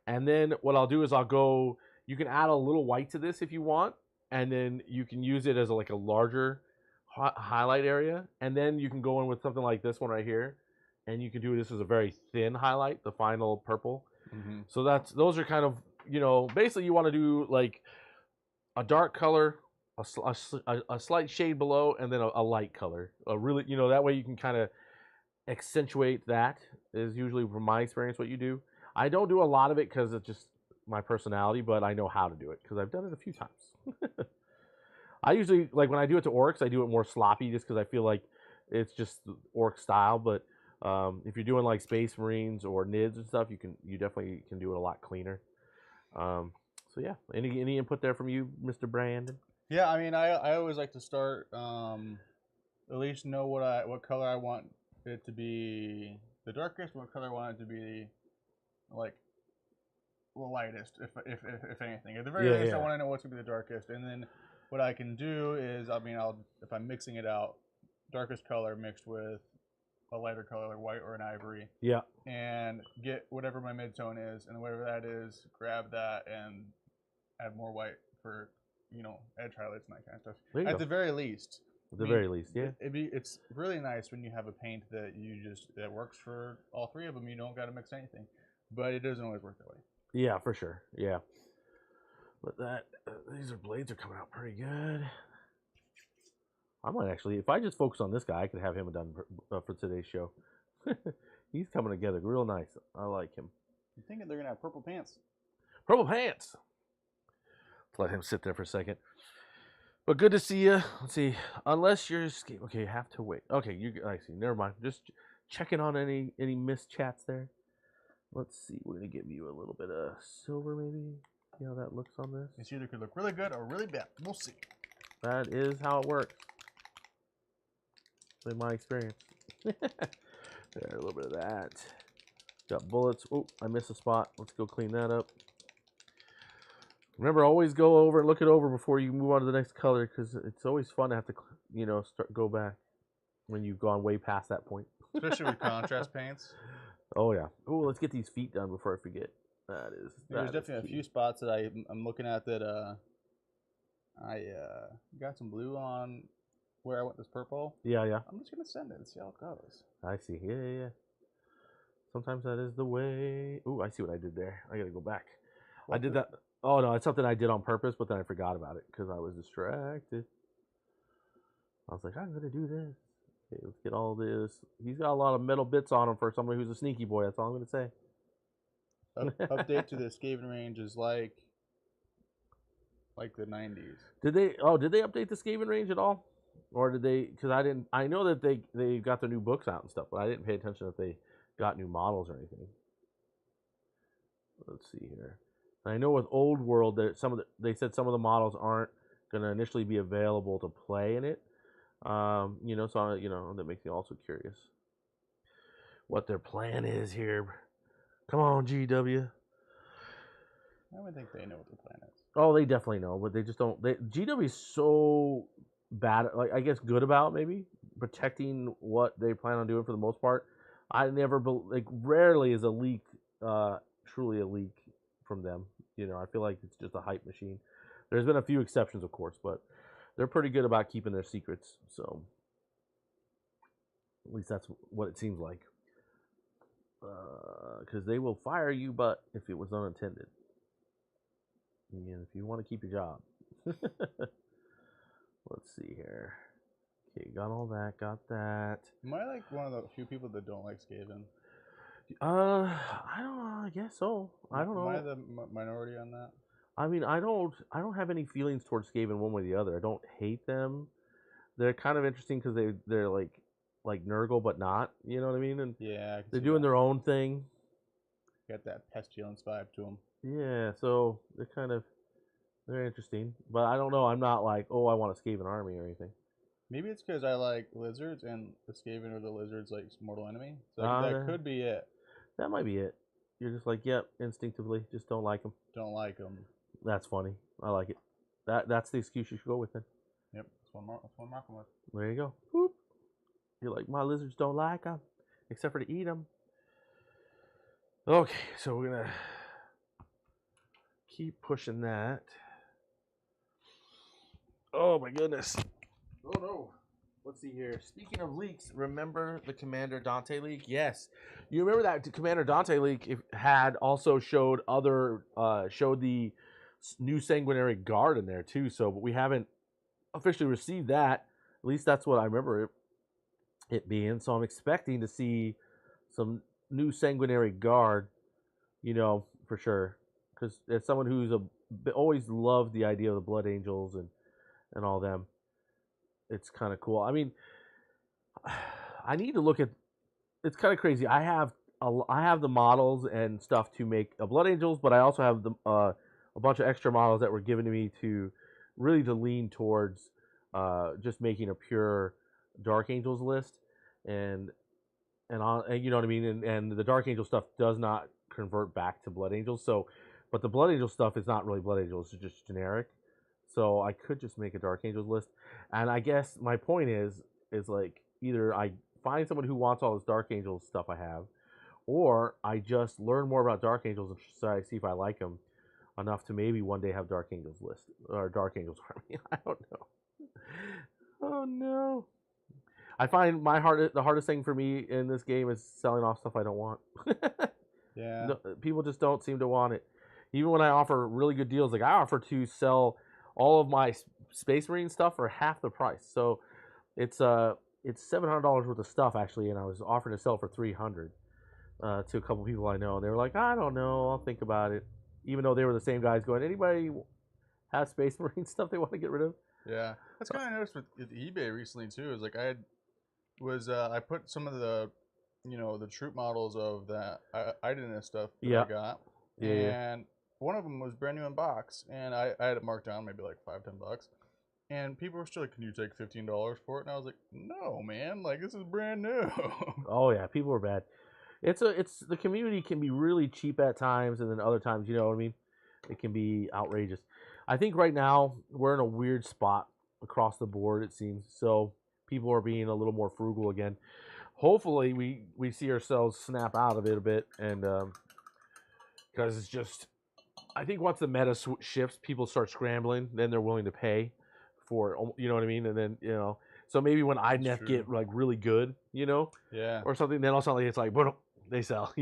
And then what I'll do is I'll go. You can add a little white to this if you want, and then you can use it as a larger highlight area, and then you can go in with something like this one right here, and you can do this as a very thin highlight, the final purple. Mm-hmm. So those are kind of basically you want to do like a dark color, a slight shade below, and then a light color. A really that way you can kind of accentuate that. Is usually from my experience what you do. I don't do a lot of it because it's just my personality, but I know how to do it because I've done it a few times. I usually when I do it to orcs, I do it more sloppy just because I feel like it's just orc style. But if you're doing like Space Marines or NIDS and stuff, you definitely can do it a lot cleaner. So So yeah, any input there from you, Mr. Brandon? Yeah, I mean, I always like to start at least know what color I want it to be the darkest, what color I want it to be like the lightest, if anything. At the very least, I want to know what's gonna be the darkest, and then what I can do is, I mean, if I'm mixing it out, darkest color mixed with a lighter color like white or an ivory. Yeah. And get whatever my mid-tone is, and whatever that is, grab that and add more white for, edge highlights and that kind of stuff. At the very least. Very least, yeah. It's really nice when you have a paint that that works for all three of them. You don't got to mix anything, but it doesn't always work that way. Yeah, for sure. Yeah. But these blades are coming out pretty good. I might actually, if I just focus on this guy, I could have him done for today's show. He's coming together real nice. I like him. I'm thinking they're going to have purple pants. Purple pants! Let's let him sit there for a second. But good to see you. Let's see. Unless you're escaping. Okay, you have to wait. Okay, I see. Never mind. Just checking on any missed chats there. Let's see. We're going to give you a little bit of silver, maybe. See how that looks on this. It's either could look really good or really bad. We'll see. That is how it works. In my experience. There, a little bit of that. Got bullets. Oh, I missed a spot. Let's go clean that up. Remember, always go over and look it over before you move on to the next color, because it's always fun to have to, go back when you've gone way past that point. Especially with contrast paints. Oh, yeah. Oh, let's get these feet done before I forget. There's definitely a few spots that I'm looking at that I got some blue on where I went this purple. Yeah. I'm just going to send it and see how it goes. I see. Yeah. Sometimes that is the way. Ooh, I see what I did there. I got to go back. I did that. Oh, no, it's something I did on purpose, but then I forgot about it because I was distracted. I was like, I'm going to do this. Okay, let's get all this. He's got a lot of metal bits on him for somebody who's a sneaky boy. That's all I'm going to say. Update to the Skaven range is like the 90s. Did they update the Skaven range at all? Or did they, because I know that they got their new books out and stuff, but I didn't pay attention if they got new models or anything. Let's see here. I know with Old World that they said some of the models aren't going to initially be available to play in it. So that makes me also curious what their plan is here. Come on, GW. I would think they know what their plan is. Oh, they definitely know, but they just don't. GW is so bad, like I guess good about maybe protecting what they plan on doing for the most part. I never rarely is a leak truly a leak from them. I feel like it's just a hype machine. There's been a few exceptions, of course, but they're pretty good about keeping their secrets. So at least that's what it seems like. Because they will fire you, but if it was unintended. And if you want to keep your job. Let's see here. Okay, got all that, got that. Am I like one of the few people that don't like Skaven? I don't know. I guess so. I don't know. Am I the minority on that? I mean, I don't have any feelings towards Skaven one way or the other. I don't hate them. They're kind of interesting because they're like Nurgle, but not. You know what I mean? And yeah, they're doing their own thing. Got that pestilence vibe to them. Yeah, so they're interesting, but I don't know. I'm not like, oh, I want a Skaven army or anything. Maybe it's because I like lizards, and the Skaven or the lizards like mortal enemy. So that could be it. That might be it. You're just like, yep, instinctively, just don't like them. Don't like them. That's funny. I like it. That's the excuse you should go with then. Yep, that's what I'm rocking with. There you go. Boop. You're like, my lizards don't like them, except for to eat them. Okay, so we're gonna keep pushing that. Oh my goodness. Oh no. Let's see here. Speaking of leaks, remember the Commander Dante leak? Yes. You remember that Commander Dante leak had also showed the new Sanguinary Guard in there too. So, but we haven't officially received that. At least that's what I remember it being. So I'm expecting to see some new Sanguinary Guard, for sure. Because as someone who's always loved the idea of the Blood Angels and all them, it's kind of cool. I mean, I need to look at. It's kind of crazy. I have the models and stuff to make Blood Angels, but I also have a bunch of extra models that were given to me to really to lean towards just making a pure Dark Angels list, and and you know what I mean, and the Dark Angel stuff does not convert back to Blood Angels. So, but the Blood Angel stuff is not really Blood Angels; it's just generic. So I could just make a Dark Angels list, and I guess my point is like either I find someone who wants all this Dark Angels stuff I have, or I just learn more about Dark Angels and try to see if I like them enough to maybe one day have Dark Angels list or Dark Angels army. I don't know. Oh no. I find the hardest thing for me in this game is selling off stuff I don't want. Yeah. No, people just don't seem to want it. Even when I offer really good deals, like I offer to sell all of my Space Marine stuff for half the price. So it's $700 worth of stuff actually, and I was offering to sell for $300 to a couple people I know, and they were like, I don't know, I'll think about it. Even though they were the same guys going, anybody have Space Marine stuff they want to get rid of? Yeah, that's kind of noticed with eBay recently too. Is like I put some of the, the troop models of that Idonist stuff that I got, and one of them was brand new in box, and I had it marked down maybe like $5-10, and people were still like, "Can you take $15 for it?" And I was like, "No, man, like this is brand new." Oh yeah, people are bad. It's the community can be really cheap at times, and then other times, you know what I mean, it can be outrageous. I think right now we're in a weird spot across the board, it seems. So people are being a little more frugal again. Hopefully we see ourselves snap out of it a bit, and because it's just, I think once the meta shifts, people start scrambling, then they're willing to pay for, you know what I mean, and then so maybe when INEF get like really good, or something, then all of a sudden it's like they sell,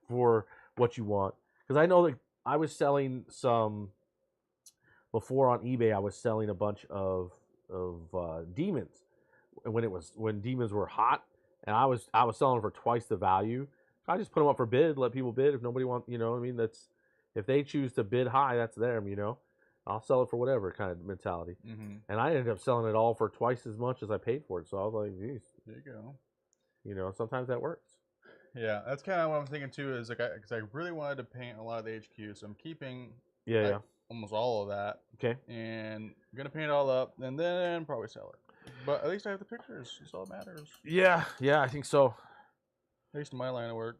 for what you want. Because I know that I was selling some before on eBay. I was selling a bunch of demons when demons were hot, and I was selling them for twice the value. I just put them up for bid, let people bid. If nobody wants, you know what I mean, that's, if they choose to bid high, that's them, I'll sell it for whatever kind of mentality. Mm-hmm. And I ended up selling it all for twice as much as I paid for it. So I was like, geez, there you go. Sometimes that works. Yeah, that's kind of what I'm thinking too. Is like, because I really wanted to paint a lot of the HQ, so I'm keeping almost all of that. Okay. And I'm gonna paint it all up, and then probably sell it. But at least I have the pictures. That's all that matters. Yeah, I think so. At least in my line of work.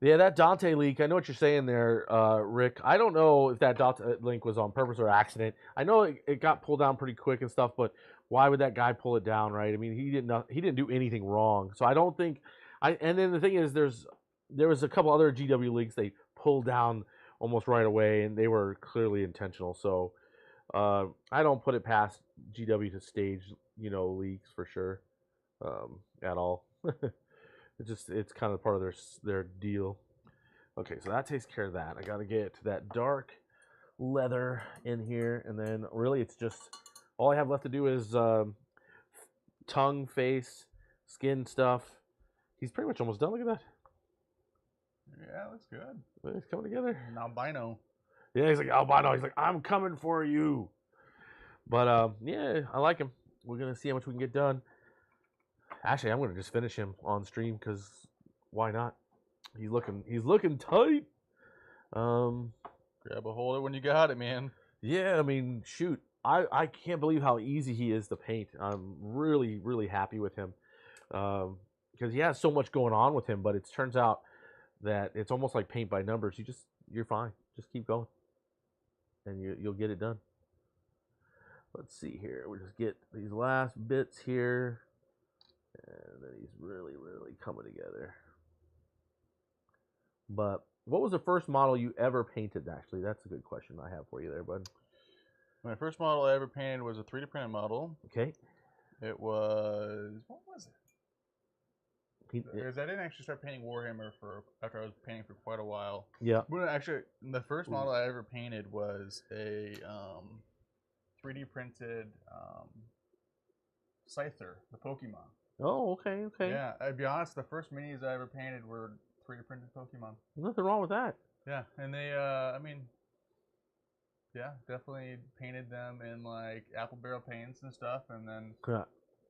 Yeah, that Dante leak, I know what you're saying there, Rick. I don't know if that Dante link was on purpose or accident. I know it got pulled down pretty quick and stuff, but why would that guy pull it down, right? I mean, he didn't do anything wrong. So I don't think and then the thing is there was a couple other GW leaks they pulled down almost right away, and they were clearly intentional. So I don't put it past GW to stage, leaks for sure. At all. It's kind of part of their deal. Okay, so that takes care of that. I got to get to that dark leather in here, and then really it's just all I have left to do is tongue, face, skin stuff. He's pretty much almost done. Look at that. Yeah, that's good. It's coming together. An albino. Yeah, he's like albino. He's like, I'm coming for you. But yeah, I like him. We're gonna see how much we can get done. Actually, I'm gonna just finish him on stream because why not? He's looking tight. Grab a hold of it when you got it, man. Yeah, I mean, shoot, I can't believe how easy he is to paint. I'm really, really happy with him because he has so much going on with him. But it turns out that it's almost like paint by numbers. You're fine. Just keep going, and you'll get it done. Let's see here. We'll just get these last bits here. And then he's really, really coming together. But what was the first model you ever painted, actually? That's a good question I have for you there, bud. My first model I ever painted was a 3D printed model. Okay. It was... What was it? Because I didn't actually start painting Warhammer after I was painting for quite a while. Yeah. But actually, the first model I ever painted was a 3D printed Scyther, the Pokemon. Oh, okay. Yeah, I'd be honest, the first minis I ever painted were 3D printed Pokemon. Nothing wrong with that. Yeah, and they, definitely painted them in like apple barrel paints and stuff, and then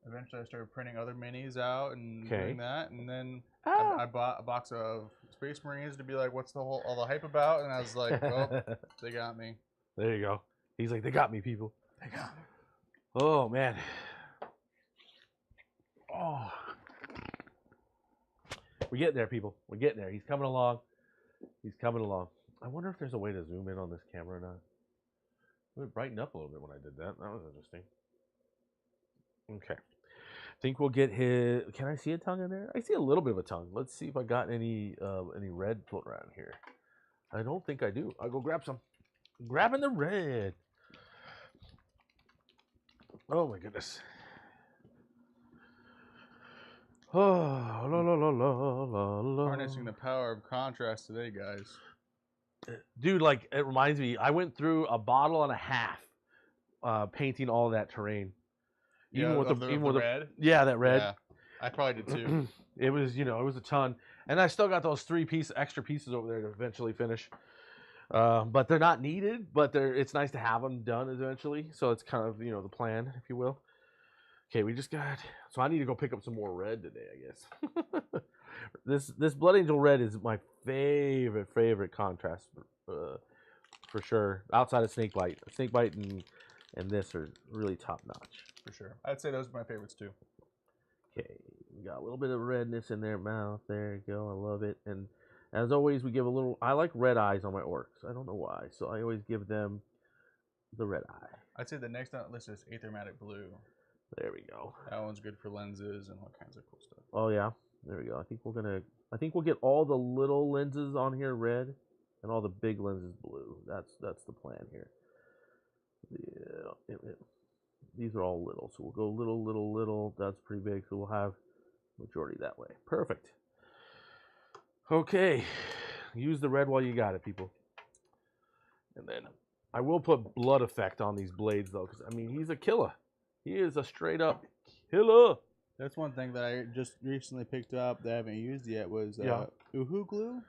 eventually I started printing other minis out and doing that, and then I bought a box of Space Marines to be like, what's all the hype about? And I was like, well, they got me. There you go. He's like, they got me, people. They got me. Oh man. Oh. We're getting there, people. We're getting there. He's coming along. He's coming along. I wonder if there's a way to zoom in on this camera or not. It would brighten up a little bit when I did that. That was interesting. Okay. I think we'll get his... Can I see a tongue in there? I see a little bit of a tongue. Let's see if I got any red floating around here. I don't think I do. I'll go grab some. Grabbing the red. Oh my goodness. Oh, la la la la la la. Harnessing the power of contrast today, guys. Dude, like, it reminds me, I went through a bottle and a half painting all that terrain. Even with the red? Yeah, that red. Yeah, I probably did too. It was, it was a ton. And I still got those 3 extra pieces over there to eventually finish. But they're not needed, but it's nice to have them done eventually. So it's kind of, the plan, if you will. Okay, we just got... So I need to go pick up some more red today, I guess. This Blood Angel red is my favorite contrast for sure. Outside of Snakebite. Snakebite and this are really top notch. For sure. I'd say those are my favorites too. Okay, we got a little bit of redness in their mouth. There you go. I love it. And as always, we give a little... I like red eyes on my orcs. I don't know why. So I always give them the red eye. I'd say the next on the list is Aethermatic Blue. There we go. That one's good for lenses and all kinds of cool stuff. Oh yeah, there we go. I think we'll get all the little lenses on here red, and all the big lenses blue. That's the plan here. Yeah, these are all little, so we'll go little. That's pretty big, so we'll have majority that way. Perfect. Okay, use the red while you got it, people. And then I will put blood effect on these blades though, because I mean he's a killer. He is a straight up killer. That's one thing that I just recently picked up that I haven't used yet was Uhu glue.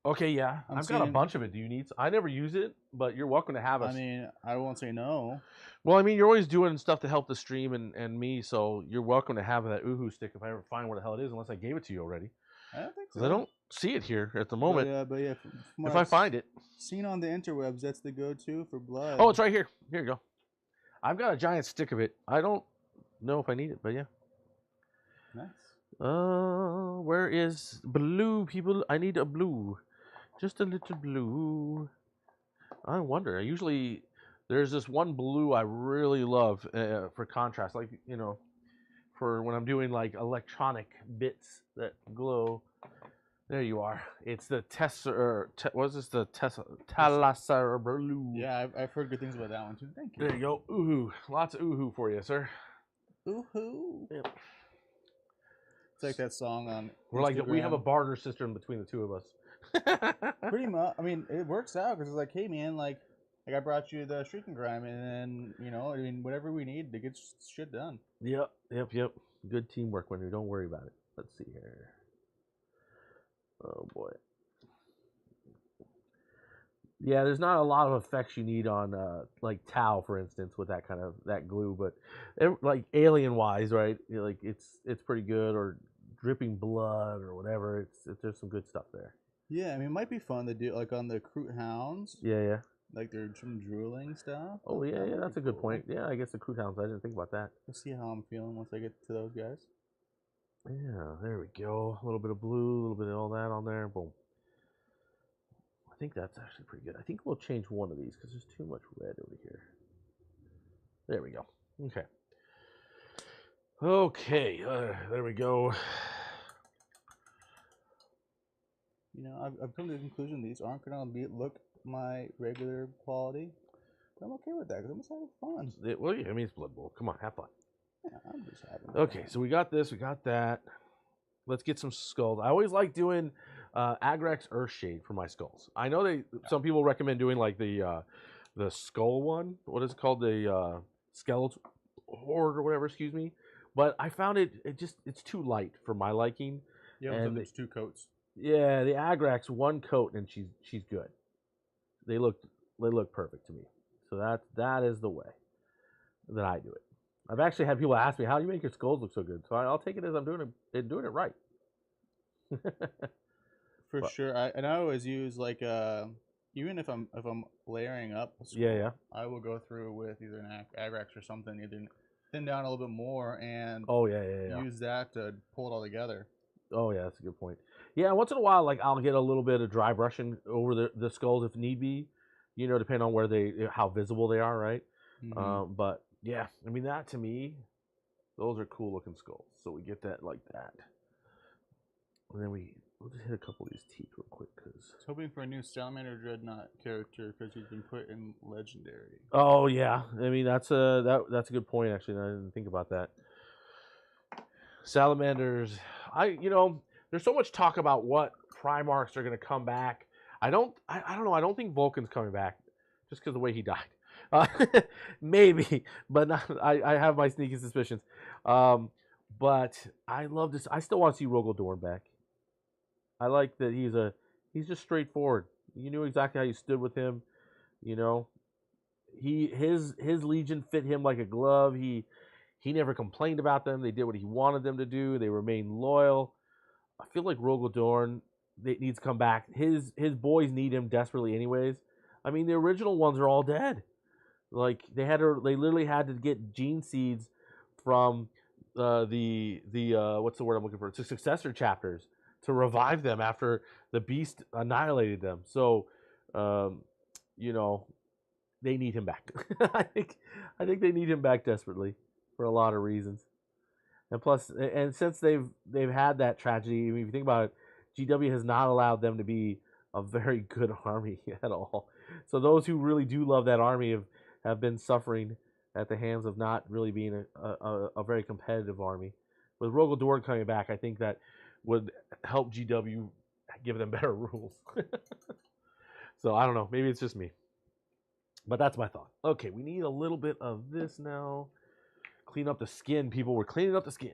Okay, yeah. I've got a bunch of it. Do you need... I never use it, but you're welcome to have it. I mean, I won't say no. Well, I mean, you're always doing stuff to help the stream and me, so you're welcome to have that Uhu stick if I ever find where the hell it is, unless I gave it to you already. I don't think so. I don't see it here at the moment. But yeah, if I find it. Seen on the interwebs, that's the go-to for blood. Oh, it's right here. Here you go. I've got a giant stick of it. I don't know if I need it, but yeah. Nice. Where is blue, people? I need a blue. Just a little blue. I wonder. There's this one blue I really love for contrast. Like, for when I'm doing like electronic bits that glow. There you are. It's the Talasar blue. Yeah, I've heard good things about that one too. Thank you. There you go. Ooh, lots of ooh for you, sir. Ooh. Yep. It's like that song on We're Instagram. Like we have a barter system between the two of us. Pretty much. I mean, it works out because it's like, hey man, like I brought you the Shrieking Grime, and then I mean, whatever we need to get shit done. Yep. Good teamwork, Winter. Don't worry about it. Let's see here. Oh boy. Yeah, there's not a lot of effects you need on like Tau, for instance, with that glue, but like alien wise, right? Like it's pretty good, or dripping blood or whatever. There's some good stuff there. Yeah, I mean, it might be fun to do like on the Kroot Hounds. Yeah. Like there's some drooling stuff. Oh yeah, that's a good point. Yeah, I guess the Kroot Hounds. I didn't think about that. We'll see how I'm feeling once I get to those guys. Yeah, there we go. A little bit of blue, a little bit of all that on there. Boom. I think that's actually pretty good. I think we'll change one of these because there's too much red over here. There we go. Okay, there we go. I've come to the conclusion these aren't going to look my regular quality. But I'm okay with that because I'm just having fun. Well, yeah, I mean, it's Blood Bowl. Come on, have fun. Yeah, I'm just having fun. So we got this, we got that. Let's get some skulls. I always like doing Agrax Earthshade for my skulls. I know some people recommend doing like the skull one. What is it called? The skeletal horde or whatever. Excuse me. But I found it's too light for my liking. Yeah, and there's 2 coats. Yeah, the Agrax 1 coat and she's good. They look perfect to me. So that is the way that I do it. I've actually had people ask me, how do you make your skulls look so good? So I'll take it as I'm doing it right. For sure. I always use like even if I'm layering up a skull, yeah, I will go through with either an Agrax or something, either thin down a little bit more and use that to pull it all together. Oh yeah, that's a good point. Yeah, once in a while, like I'll get a little bit of dry brushing over the skulls if need be, you know, depending on where how visible they are, right? But yeah, I mean that to me, those are cool looking skulls. So we get that like that, and then we'll just hit a couple of these teeth real quick because I was hoping for a new Salamander Dreadnought character because he's been put in Legendary. Oh yeah, I mean that's a good point actually. I didn't think about that. Salamanders, there's so much talk about what Primarchs are going to come back. I don't know. I don't think Vulcan's coming back just because of the way he died. Maybe, but not, I have my sneaky suspicions. But I love this. I still want to see Rogel Dorn back. I like that he's just straightforward. You knew exactly how you stood with him. You know, his Legion fit him like a glove. He never complained about them. They did what he wanted them to do. They remained loyal. I feel like Rogel Dorn needs to come back. His boys need him desperately anyways. I mean, the original ones are all dead. Like they literally had to get gene seeds from the what's the word I'm looking for? Successor chapters to revive them after the beast annihilated them. So, they need him back. I think they need him back desperately for a lot of reasons. And plus, and since they've had that tragedy, I mean, if you think about it, GW has not allowed them to be a very good army at all. So those who really do love that army have been suffering at the hands of not really being a very competitive army. With Rogel Dorn coming back, I think that would help GW give them better rules. So I don't know. Maybe it's just me. But that's my thought. Okay, we need a little bit of this now. Clean up the skin, people. We're cleaning up the skin.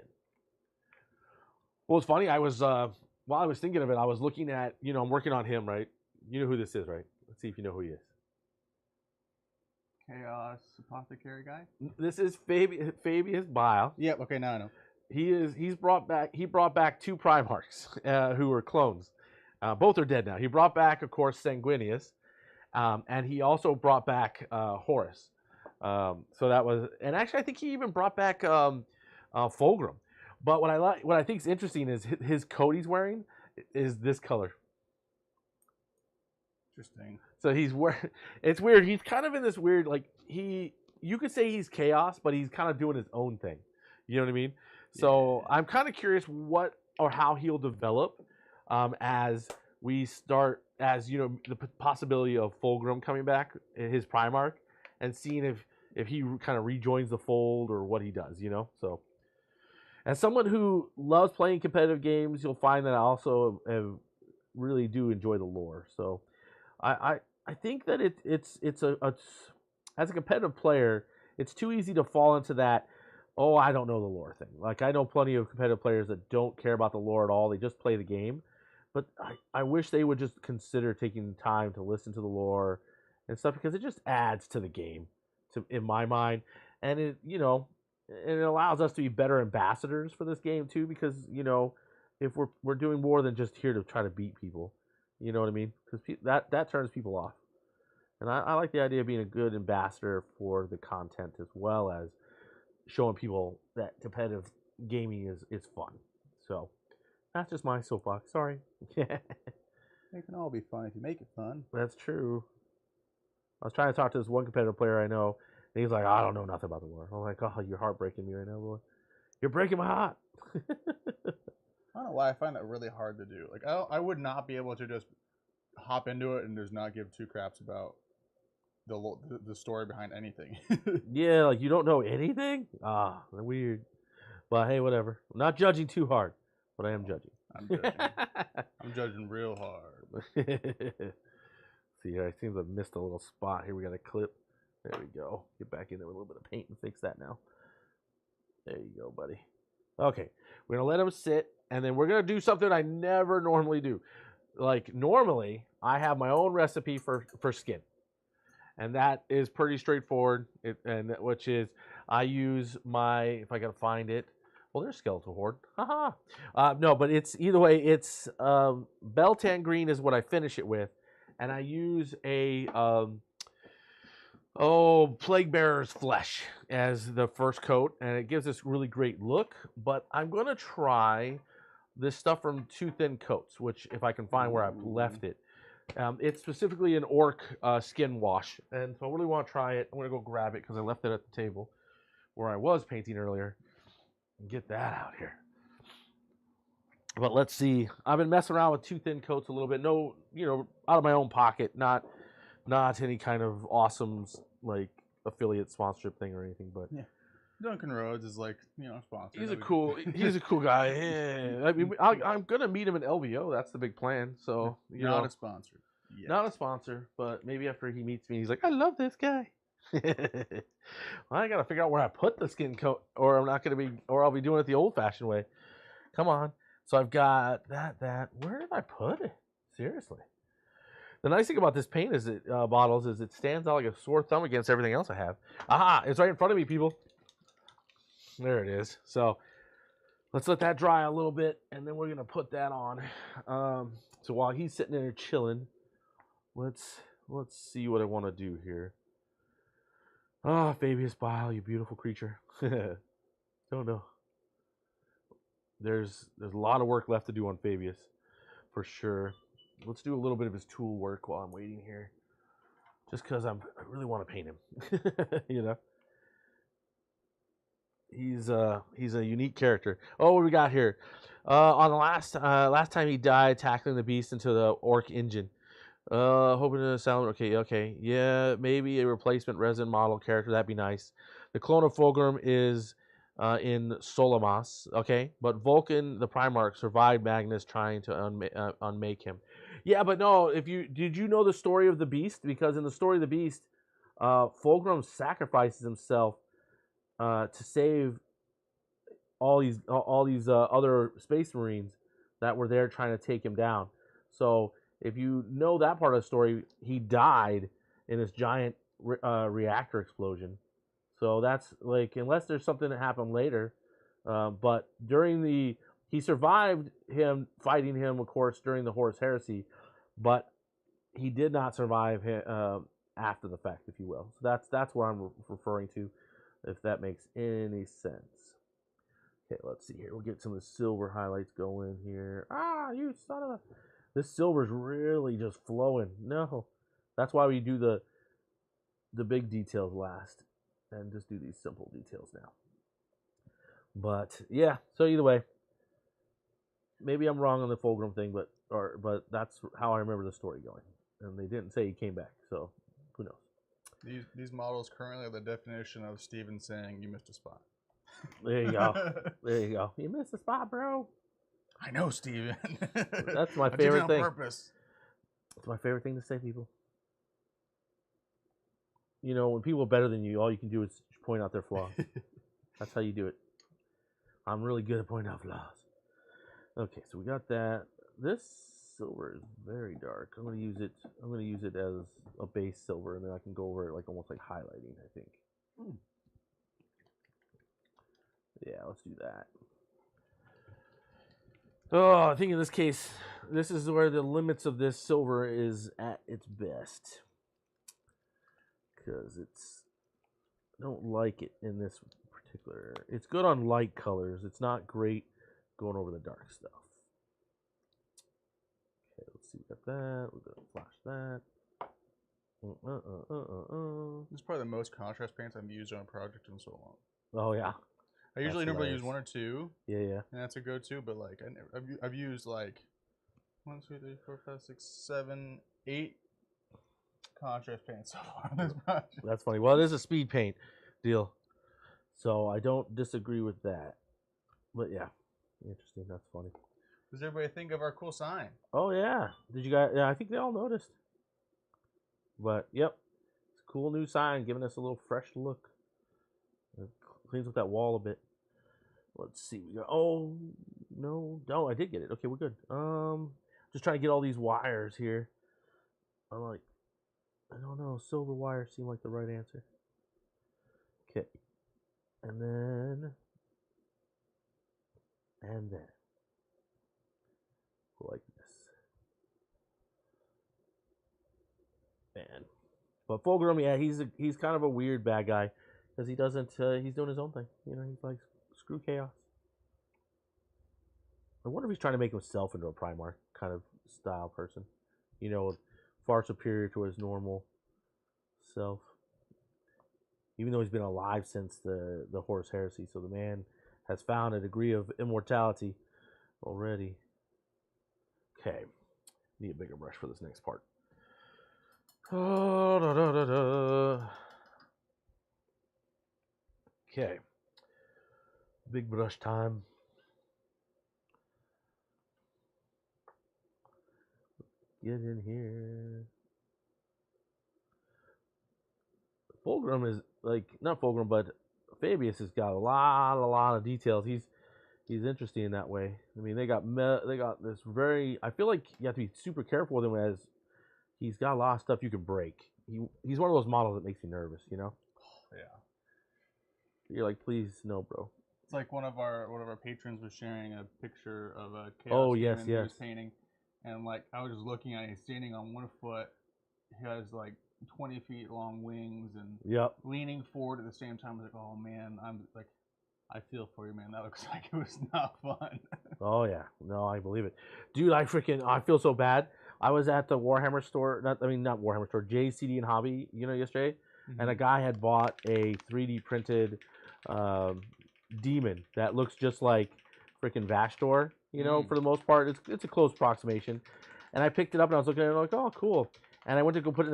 Well, it's funny. I was while I was thinking of it, I was looking at, I'm working on him, right? You know who this is, right? Let's see if you know who he is. Chaos Apothecary guy. This is Fabius Bile. Yep. Okay, now I know. He brought back two Primarchs who were clones. Both are dead now. He brought back, of course, Sanguinius, and he also brought back Horus. So that was, and actually, I think he even brought back Fulgrim. But what I think is interesting is his coat he's wearing is this color. Interesting. So he's wearing. It's weird. He's kind of in this weird, like you could say he's chaos, but he's kind of doing his own thing. You know what I mean? Yeah. So I'm kind of curious what or how he'll develop as we start, the possibility of Fulgrim coming back, his Primarch, and seeing if he kind of rejoins the fold or what he does, So, as someone who loves playing competitive games, you'll find that I also really do enjoy the lore. So, I think that it's as a competitive player, it's too easy to fall into that, oh, I don't know the lore thing. Like, I know plenty of competitive players that don't care about the lore at all. They just play the game. But I wish they would just consider taking time to listen to the lore and stuff, because it just adds to the game, in my mind. And it allows us to be better ambassadors for this game too, because if we're doing more than just here to try to beat people, you know what I mean? Because that turns people off. And I like the idea of being a good ambassador for the content, as well as showing people that competitive gaming is fun. So that's just my soapbox. Sorry. It can all be fun if you make it fun. That's true. I was trying to talk to this one competitive player I know, and he's like, I don't know nothing about the lore. I'm like, oh, you're heartbreaking me right now, boy. You're breaking my heart. I don't know why I find that really hard to do. Like, I would not be able to just hop into it and just not give two craps about the story behind anything. Yeah, like you don't know anything? Ah, weird. But hey, whatever. I'm not judging too hard, but I am judging. I'm judging. I'm judging real hard. See here, I seem to have missed a little spot here. We got a clip. There we go. Get back in there with a little bit of paint and fix that now. There you go, buddy. Okay, we're gonna let them sit, and then we're gonna do something I never normally do. Like normally, I have my own recipe for skin, and that is pretty straightforward. Which is I use my, if I gotta find it. Well, there's Skeletal Horde. Haha. No, but it's either way. It's Beltan Green is what I finish it with, and I use a Plague Bearer's Flesh as the first coat, and it gives this really great look. But I'm gonna try this stuff from Two Thin Coats, which if I can find where I've left it. It's specifically an orc skin wash, and so I really want to try it. I'm gonna go grab it because I left it at the table where I was painting earlier. And get that out here. But let's see. I've been messing around with Two Thin Coats a little bit. No, out of my own pocket, not any kind of awesome like affiliate sponsorship thing or anything. But yeah. Duncan Rhodes is like, sponsored. He's a cool guy. Yeah. I mean, I'm gonna meet him in LVO. That's the big plan. So not a sponsor. Yet. Not a sponsor, but maybe after he meets me, he's like, I love this guy. Well, I gotta figure out where I put the skin coat, or I'll be doing it the old-fashioned way. Come on. So I've got that. Where did I put it? Seriously. The nice thing about this paint is bottles is it stands out like a sore thumb against everything else I have. Aha! It's right in front of me, people. There it is. So let's let that dry a little bit, and then we're gonna put that on. So while he's sitting there chilling, let's see what I want to do here. Oh, Fabius Bile, you beautiful creature. Don't know. There's a lot of work left to do on Fabius, for sure. Let's do a little bit of his tool work while I'm waiting here, just because I really want to paint him. He's a unique character. Oh, what do we got here? On the last time he died tackling the beast into the orc engine. Hoping to sound okay. Yeah, maybe a replacement resin model character. That'd be nice. The clone of Fulgrim is in Solomas. Okay, but Vulcan, the Primarch, survived Magnus trying to unmake him. Yeah, but no. Did you know the story of the beast? Because in the story of the beast, Fulgrim sacrifices himself to save all these other Space Marines that were there trying to take him down. So if you know that part of the story, he died in this giant reactor explosion. So that's like, unless there's something that happened later, but he survived him fighting him, of course, during the Horus Heresy, but he did not survive him after the fact, if you will. So that's what I'm referring to, if that makes any sense. Okay, let's see here. We'll get some of the silver highlights going here. You son of a... This silver's really just flowing. No. That's why we do the big details last. And just do these simple details now. But, yeah. So, either way. Maybe I'm wrong on the Fulgrim thing, but that's how I remember the story going. And they didn't say he came back, so who knows. These models currently are the definition of Steven saying you missed a spot. There you go. There you go. You missed a spot, bro. I know, Steven. That's my favorite thing. On purpose. It's my favorite thing to say, people. When people are better than you, all you can do is point out their flaws. That's how you do it. I'm really good at pointing out flaws. Okay, so we got that. This silver is very dark. I'm gonna use it as a base silver, and then I can go over it like almost like highlighting, I think. Yeah, let's do that. Oh, I think in this case, this is where the limits of this silver is at its best. Because I don't like it in this particular. It's good on light colors. It's not great going over the dark stuff. Okay, let's see. We got that. We're going to flash that. This is probably the most contrast paints I've used on a project in so long. Oh, yeah. I usually normally use one or two. Yeah. And that's a go-to, but like I've used like 1, 2, 3, 4, 5, 6, 7, 8 contrast paints so far on this project. That's funny. Well, it is a speed paint deal, so I don't disagree with that. But yeah, interesting. That's funny. What does everybody think of our cool sign? Oh yeah, did you guys? Yeah, I think they all noticed. But yep, it's a cool new sign, giving us a little fresh look. It cleans up that wall a bit. Let's see. We got. Oh no, I did get it. Okay, we're good. Just trying to get all these wires here. I'm like, I don't know. Silver wire seemed like the right answer. Okay. And then. Like this. Man. But Fulgrim, yeah, he's kind of a weird bad guy. Because he doesn't, he's doing his own thing. You know, he's like, screw chaos. I wonder if he's trying to make himself into a Primarch kind of style person. You know, far superior to his normal self. Even though he's been alive since the Horus Heresy. So the man has found a degree of immortality already. Okay. Need a bigger brush for this next part. Oh, da, da, da, da. Okay. Big brush time. Get in here. Fulgrim is like, not Fulgrim, but Fabius has got a lot of details. He's interesting in that way. I mean, they got this very. I feel like you have to be super careful with him as he's got a lot of stuff you can break. He's one of those models that makes you nervous, you know. Yeah. You're like, please, no, bro. It's like one of our patrons was sharing a picture of a Chaos yes. He was painting, and like I was just looking at it, he's standing on 1 foot. He has like 20 feet long wings and leaning forward at the same time. I was like, oh man, I feel for you, man. That looks like it was not fun. Oh yeah, no, I believe it, dude. I feel so bad. I was at the Warhammer store, not Warhammer store, JCD and Hobby, yesterday, and a guy had bought a 3D printed demon that looks just like freaking Vastor, for the most part. It's a close approximation, and I picked it up and I was looking at it like, oh, cool. And I went to go put it in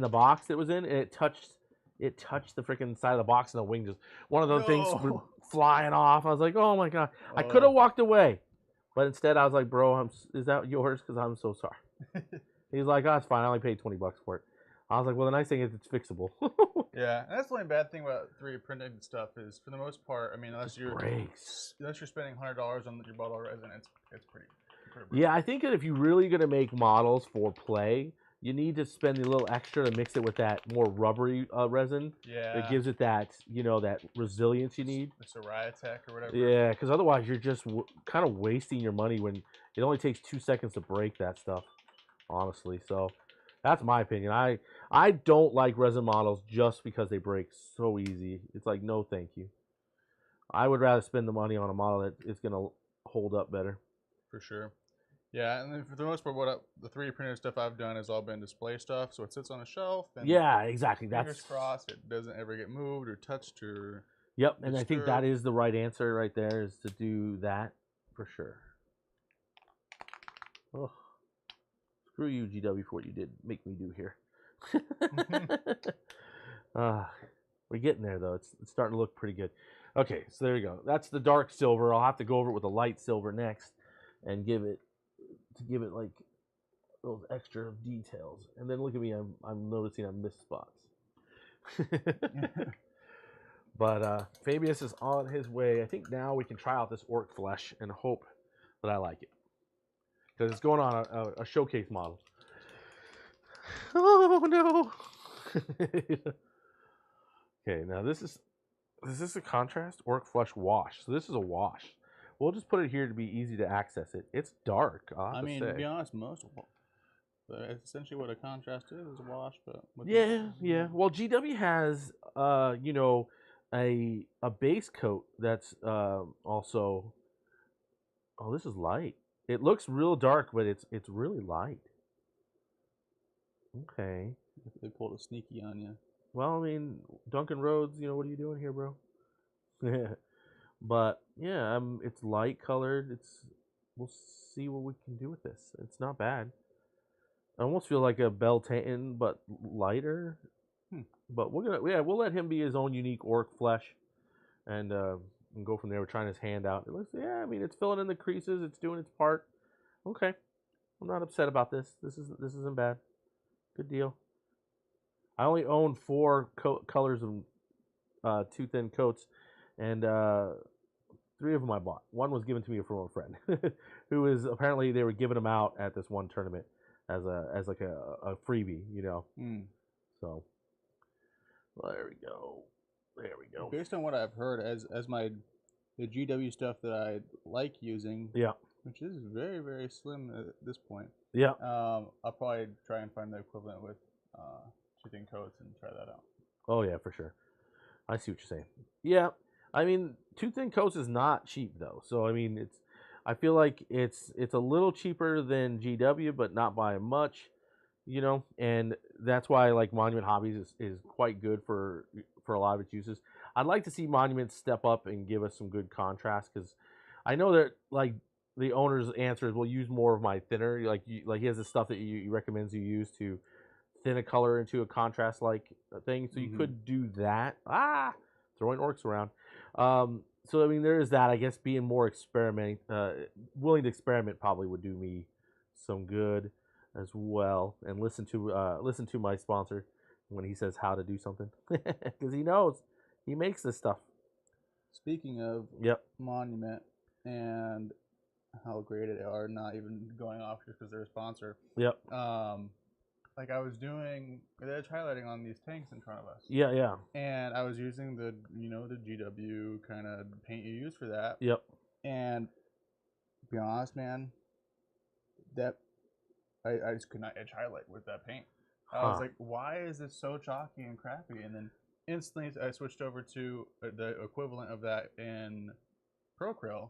the box it was in, and it touched the freaking side of the box, and the wing just one of those things were flying off. I was like, oh my god! I could have walked away, but instead I was like, bro, is that yours? Because I'm so sorry. He's like, oh, it's fine. I only paid $20 for it. I was like, well, the nice thing is it's fixable. Yeah, and that's the only bad thing about 3D printed stuff is, for the most part, I mean, unless you're spending $100 on your bottle resin, it's pretty. Yeah, I think that if you're really gonna make models for play, you need to spend a little extra to mix it with that more rubbery resin. Yeah. It gives it that, that resilience you need. The Soraya Tech or whatever. Yeah, because otherwise you're just kind of wasting your money when it only takes 2 seconds to break that stuff, honestly. So that's my opinion. I don't like resin models just because they break so easy. It's like, no, thank you. I would rather spend the money on a model that is going to hold up better. For sure. Yeah, and then for the most part, the 3D printed stuff I've done has all been display stuff, so it sits on a shelf. And yeah, exactly. Fingers crossed it doesn't ever get moved or touched or. Yep, and I think that is the right answer right there, is to do that for sure. Oh, screw you, GW, for what you did make me do here. We're getting there though. It's starting to look pretty good. Okay, so there you go. That's the dark silver. I'll have to go over it with the light silver next, and give it like those extra details. And then look at me, I'm noticing I missed spots. But Fabius is on his way. I think now we can try out this orc flesh and hope that I like it, because it's going on a showcase model. Oh no. Okay, now is this a contrast? Orc flesh wash. So this is a wash. We'll just put it here to be easy to access it. It's dark. I mean, to be honest, but essentially what a contrast is a wash. But yeah. Well, GW has a base coat that's also. Oh, this is light. It looks real dark, but it's really light. Okay. They pulled a sneaky on you. Well, I mean, Duncan Rhodes, what are you doing here, bro? But yeah, it's light colored. We'll see what we can do with this. It's not bad. I almost feel like a Beltane, but lighter. But we'll let him be his own unique orc flesh, and go from there. We're trying his hand out. It looks, it's filling in the creases. It's doing its part. Okay, I'm not upset about this. This isn't bad. Good deal. I only own 4 colors of 2 thin coats, and 3 of them I bought. One was given to me from a friend, who is apparently they were giving them out at this one tournament as a freebie, So there we go. There we go. Based on what I've heard, as the GW stuff that I like using, yeah, which is very, very slim at this point. Yeah. I'll probably try and find the equivalent with chicken coats and try that out. Oh yeah, for sure. I see what you're saying. Yeah, I mean, 2 thin coats is not cheap though. So I mean, I feel like it's a little cheaper than GW, but not by much, you know. And that's why like Monument Hobbies is quite good for a lot of its uses. I'd like to see Monument step up and give us some good contrast, because I know that like the owner's answer is, "We'll use more of my thinner." Like he has the stuff that he recommends you use to thin a color into a contrast like thing. So you could do that. Throwing orcs around. So I mean, there is that. I guess being more willing to experiment probably would do me some good as well. And listen to my sponsor when he says how to do something, because he knows he makes this stuff. Speaking of Monument and how great they are, not even going off just because they're a sponsor. Yep. Like I was doing, they're highlighting on these tanks in front of us. Yeah, yeah. And I was using the GW kind of paint you use for that. Yep. And to be honest, man, that I just could not edge highlight with that paint. I was like, why is this so chalky and crappy? And then instantly I switched over to the equivalent of that in Procryl,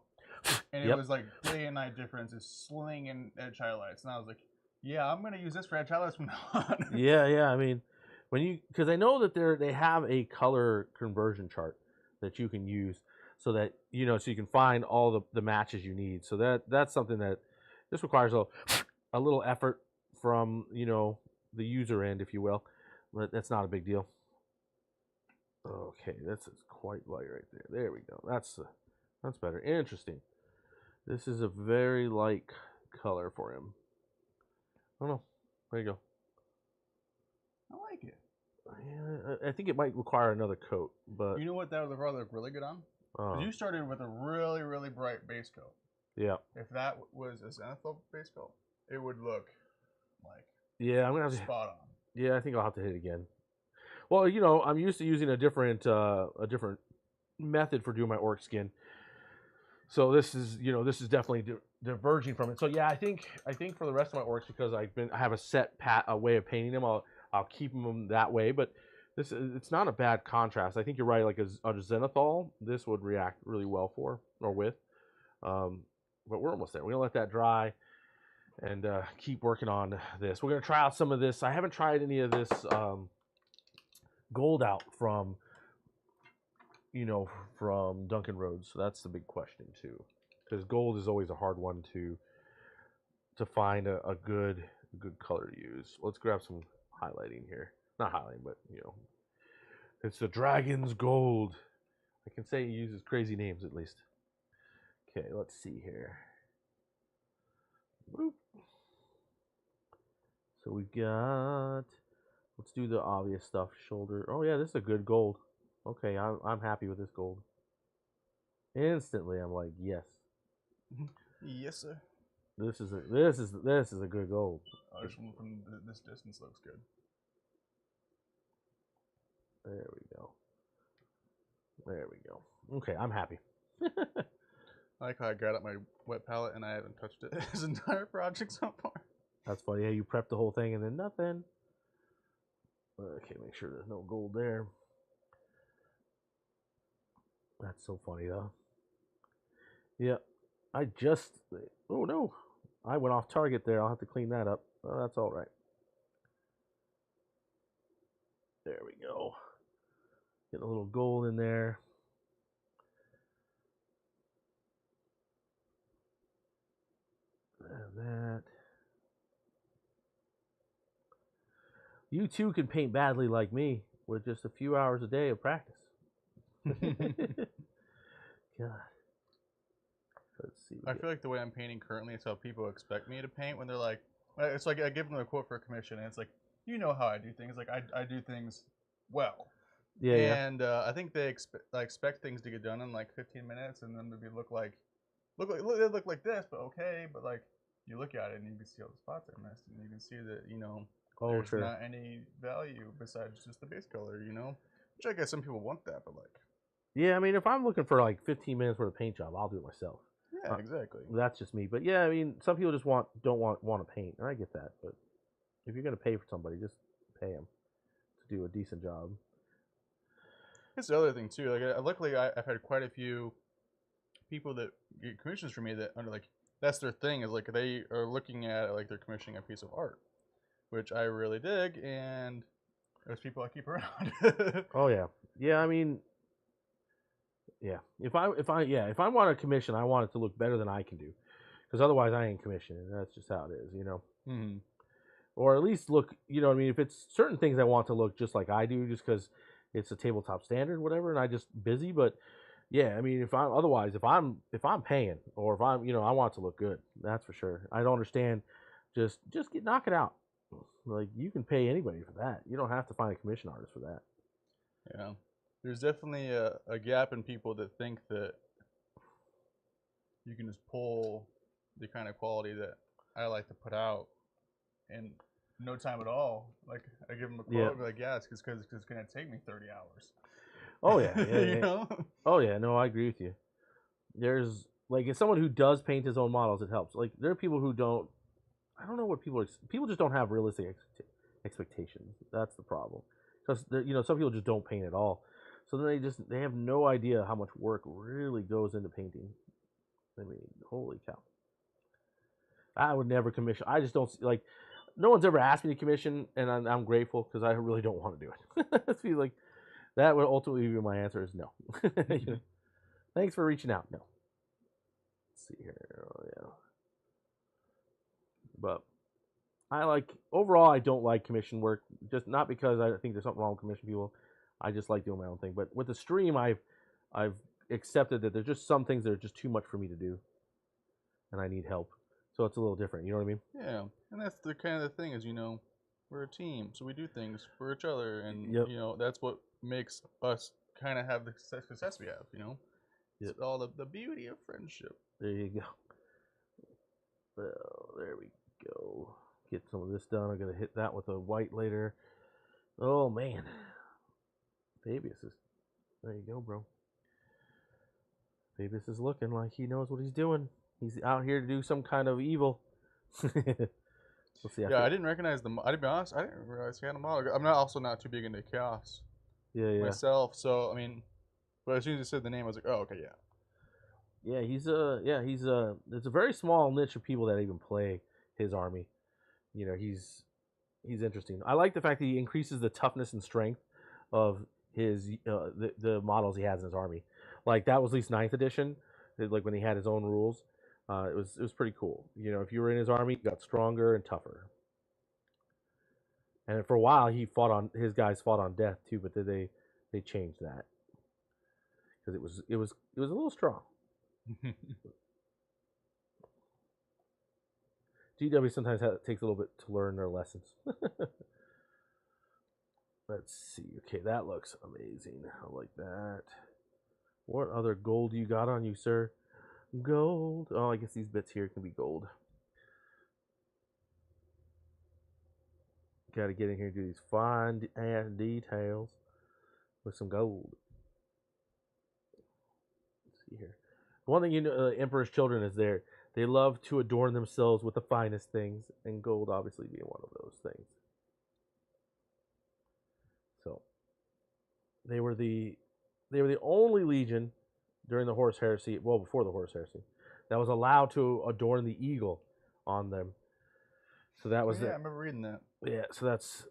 and it was like day and night difference is slinging edge highlights. And I was like, yeah, I'm gonna use this for edge highlights from now on. Yeah. I mean, because I know that they have a color conversion chart that you can use, so that so you can find all the matches you need. So that's something that this requires a little effort from the user end, if you will, but that's not a big deal. Okay, that's quite light right there. There we go. That's better. Interesting. This is a very light color for him. I don't know. There you go. I like it. Yeah, I think it might require another coat, but you know what that would probably look really good on? Because you started with a really, really bright base coat. Yeah. If that was a zenithal base coat, it would look like I'm gonna have spot on. Yeah, I think I'll have to hit it again. Well, I'm used to using a different method for doing my orc skin. So this is definitely diverging from it. So yeah, I think for the rest of my orcs, because I have a set a way of painting them, I'll keep them that way. But it's not a bad contrast. I think you're right. Like a zenithal, this would react really well with. But we're almost there. We're gonna let that dry and keep working on this. We're gonna try out some of this. I haven't tried any of this gold out from Duncan Roads. So that's the big question too, because gold is always a hard one to find a good color to use. Let's grab some highlighting here. Not highlighting, but it's the Dragon's Gold. I can say he uses crazy names at least. Okay, let's see here. Boop. So we got. Let's do the obvious stuff. Shoulder. Oh yeah, this is a good gold. Okay, I'm happy with this gold. Instantly, I'm like, yes. Yes, sir. This is a good gold. From this distance looks good. There we go. Okay, I'm happy. I like how I got up my wet palette and I haven't touched it his entire project so far. That's funny. Yeah, you prepped the whole thing and then nothing. Okay, make sure there's no gold there. That's so funny though. Yeah, oh no, I went off target there. I'll have to clean that up. Oh, that's all right. There we go. Get a little gold in there. And that. You too can paint badly like me with just a few hours a day of practice. God. Let's see. I feel like the way I'm painting currently is how people expect me to paint when they're like, it's like I give them a quote for a commission, and it's like, how I do things. Like I do things well. Yeah. And I think they expect things to get done in like 15 minutes, and then maybe look like this, but okay. But like you look at it and you can see all the spots are missed, and you can see that there's not any value besides just the base color, you know? Which I guess some people want that, but like... Yeah, I mean, if I'm looking for like 15 minutes worth of paint job, I'll do it myself. Yeah, exactly. That's just me. But yeah, I mean, some people just don't want to paint, and I get that. But if you're gonna pay for somebody, just pay them to do a decent job. Here's the other thing too. Like, luckily, I've had quite a few people that get commissions from me that under like that's their thing is like they are looking at it like they're commissioning a piece of art, which I really dig, and there's people I keep around. Oh yeah, yeah. I mean, yeah. If I want a commission, I want it to look better than I can do, because otherwise I ain't commissioning. That's just how it is, you know. Mm-hmm. Or at least look, you know what I mean? If it's certain things I want to look just like I do, just because it's a tabletop standard, whatever, and I just busy. But yeah, I mean, if I'm paying, or if I'm, you know, I want it to look good. That's for sure. I don't understand. Just knock it out. Like, you can pay anybody for that. You don't have to find a commission artist for that. Yeah, there's definitely a gap in people that think that you can just pull the kind of quality that I like to put out in no time at all. Like, I give them a quote, and be like, yeah, it's because it's going to take me 30 hours. Oh yeah, yeah, you know? Oh yeah, no, I agree with you. There's like, as someone who does paint his own models, it helps. Like, there are people who don't. I don't know what people just don't have realistic expectations. That's the problem. Because, you know, some people just don't paint at all, so then they have no idea how much work really goes into painting. I mean, holy cow! I would never commission. I just don't like. No one's ever asked me to commission, and I'm grateful, because I really don't want to do it. I feel like that would ultimately be my answer is no. You know? Thanks for reaching out. No. Let's see here. Oh yeah. But overall, I don't like commission work. Just not because I think there's something wrong with commission people. I just like doing my own thing. But with the stream, I've accepted that there's just some things that are just too much for me to do, and I need help. So it's a little different. You know what I mean? Yeah, and that's the kind of the thing is, you know, we're a team, so we do things for each other, and you know, that's what makes us kind of have the success we have. You know, it's all the beauty of friendship. There you go. Well, there we go. Get some of this done. I'm gonna hit that with a white later. Oh man, Fabius is. There you go, bro. Fabius is looking like he knows what he's doing. He's out here to do some kind of evil. We'll see. Yeah, I didn't recognize the. To be honest, I didn't realize he had a model. I'm not too big into chaos. Yeah. Myself, so I mean, but as soon as you said the name, I was like, oh, okay, yeah. Yeah, he's it's a very small niche of people that even play his army. You know, he's interesting. I like the fact that he increases the toughness and strength of his the models he has in his army. Like, that was at least 9th edition, like when he had his own rules. It was pretty cool. You know, if you were in his army, you got stronger and tougher. And for a while, his guys fought on death too, but then they changed that because it was a little strong. GW sometimes takes a little bit to learn their lessons. Let's see. Okay, that looks amazing. I like that. What other gold you got on you, sir? Gold. Oh, I guess these bits here can be gold. Got to get in here and do these fine ass details with some gold. Let's see here. One thing you know, Emperor's Children is there. They love to adorn themselves with the finest things, and gold obviously being one of those things. So they were the only legion during the Horus Heresy, well, before the Horus Heresy, that was allowed to adorn the eagle on them. So that was I remember reading that. Yeah, so that's.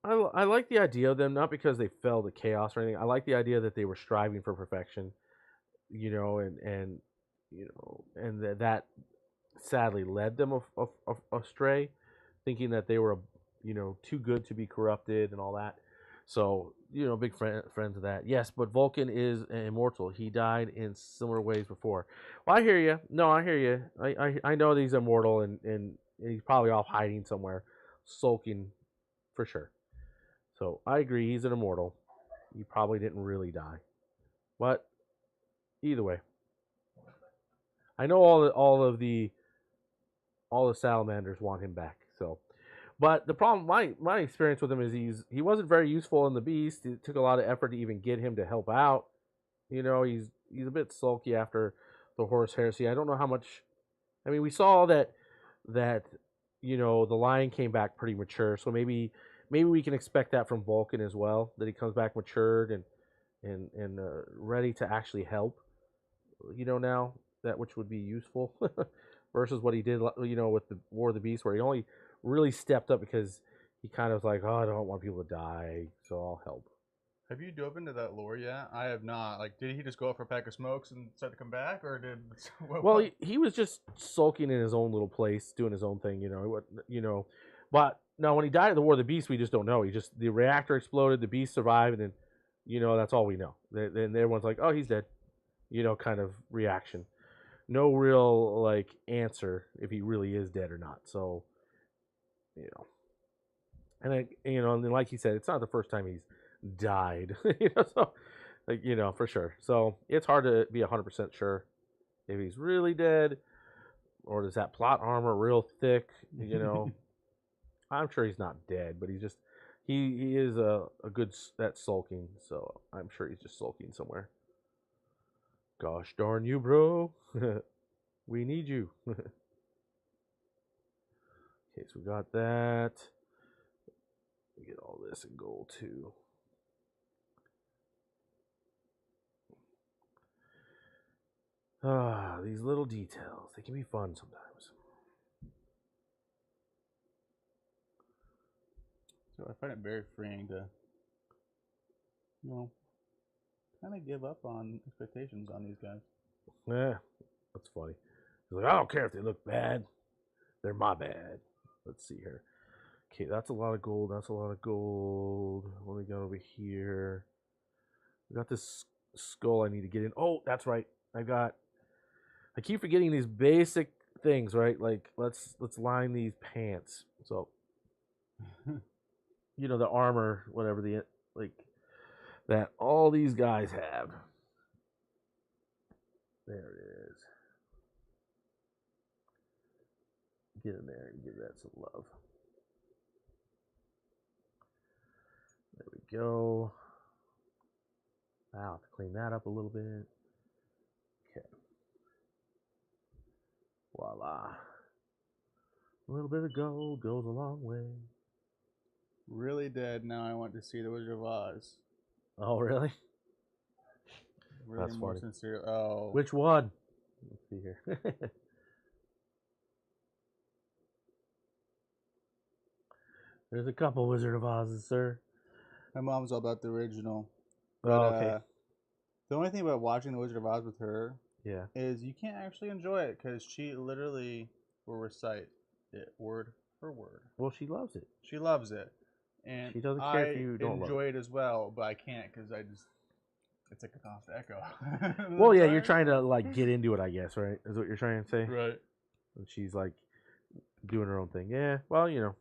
I like the idea of them, not because they fell to chaos or anything. I like the idea that they were striving for perfection, you know, and you know, and that sadly led them astray, thinking that they were, you know, too good to be corrupted and all that. So, you know, big friends of that. Yes, but Vulcan is immortal. He died in similar ways before. Well, I hear you. No, I hear you. I know that he's immortal, and he's probably off hiding somewhere, sulking, for sure. So I agree, he's an immortal. He probably didn't really die. But either way, I know all the salamanders want him back. So, But the problem, my experience with him is he wasn't very useful in the beast. It took a lot of effort to even get him to help out. You know, he's a bit sulky after the Horus Heresy. I don't know how much. I mean, we saw that you know, the Lion came back pretty mature, so maybe we can expect that from Vulcan as well, that he comes back matured and ready to actually help. You know, now that, which would be useful versus what he did, you know, with the War of the Beast, where he only really stepped up because he kind of was like, oh, I don't want people to die, so I'll help. Have you dove into that lore yet? I have not. Like, did he just go out for a pack of smokes and decide to come back, or did? Well, he was just sulking in his own little place, doing his own thing, you know. But no, when he died in the War of the Beast, we just don't know. The reactor exploded, the Beast survived, and you know, that's all we know. Then everyone's like, oh, he's dead, you know, kind of reaction. No real like answer if he really is dead or not. So, you know, and like he said, it's not the first time he's died, you know, so like, you know, for sure. So it's hard to be 100% sure if he's really dead, or does that plot armor real thick, you know. I'm sure he's not dead, but he's just he is a good at sulking, so I'm sure he's just sulking somewhere. Gosh darn you, bro. We need you. Okay, so we got that. We get all this in gold too. Ah, these little details, they can be fun sometimes. So I find it very freeing to, you know, kind of give up on expectations on these guys. Yeah, that's funny. He's like, I don't care if they look bad. They're my bad. Let's see here. Okay, that's a lot of gold. That's a lot of gold. What do we got over here? We got this skull I need to get in. Oh, that's right. I keep forgetting these basic things, right? Like let's line these pants. So you know, the armor, whatever the like that all these guys have. There it is. Get in there and give that some love. There we go. I'll have to clean that up a little bit. Okay. Voila. A little bit of gold goes a long way. Really dead. Now I want to see the Wizard of Oz. Oh, really? Really. That's more funny. Sincere. Oh. Which one? Let's see here. There's a couple Wizard of Oz's, sir. My mom's all about the original. But, oh, okay. The only thing about watching the Wizard of Oz with her, yeah, is you can't actually enjoy it because she literally will recite it word for word. Well, she loves it. She loves it, and she doesn't care if you don't enjoy it as well. But I can't because it's like a constant echo. Well, yeah, you're trying to like get into it, I guess, right? Is what you're trying to say, right? And she's like doing her own thing. Yeah, well, you know,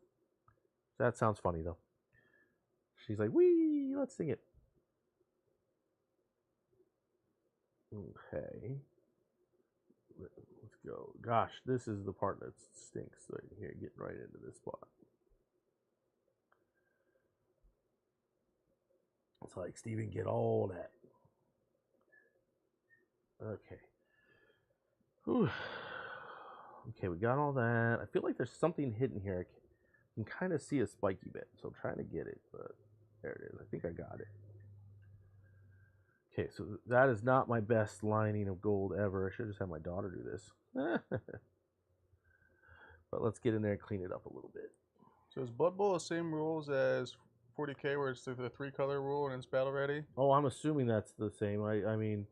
that sounds funny though. She's like, "Wee, let's sing it." Okay, let's go. Gosh, this is the part that stinks right here. Getting right into this spot. It's like, Steven, get all that. Okay. Whew. Okay, we got all that. I feel like there's something hidden here. I can kind of see a spiky bit, so I'm trying to get it, but there it is. I think I got it. Okay, so that is not my best lining of gold ever. I should just have my daughter do this. But let's get in there and clean it up a little bit. So is Blood Bowl the same rules as 40k, where it's the 3-color rule and it's battle ready? Oh, I'm assuming that's the same. I mean,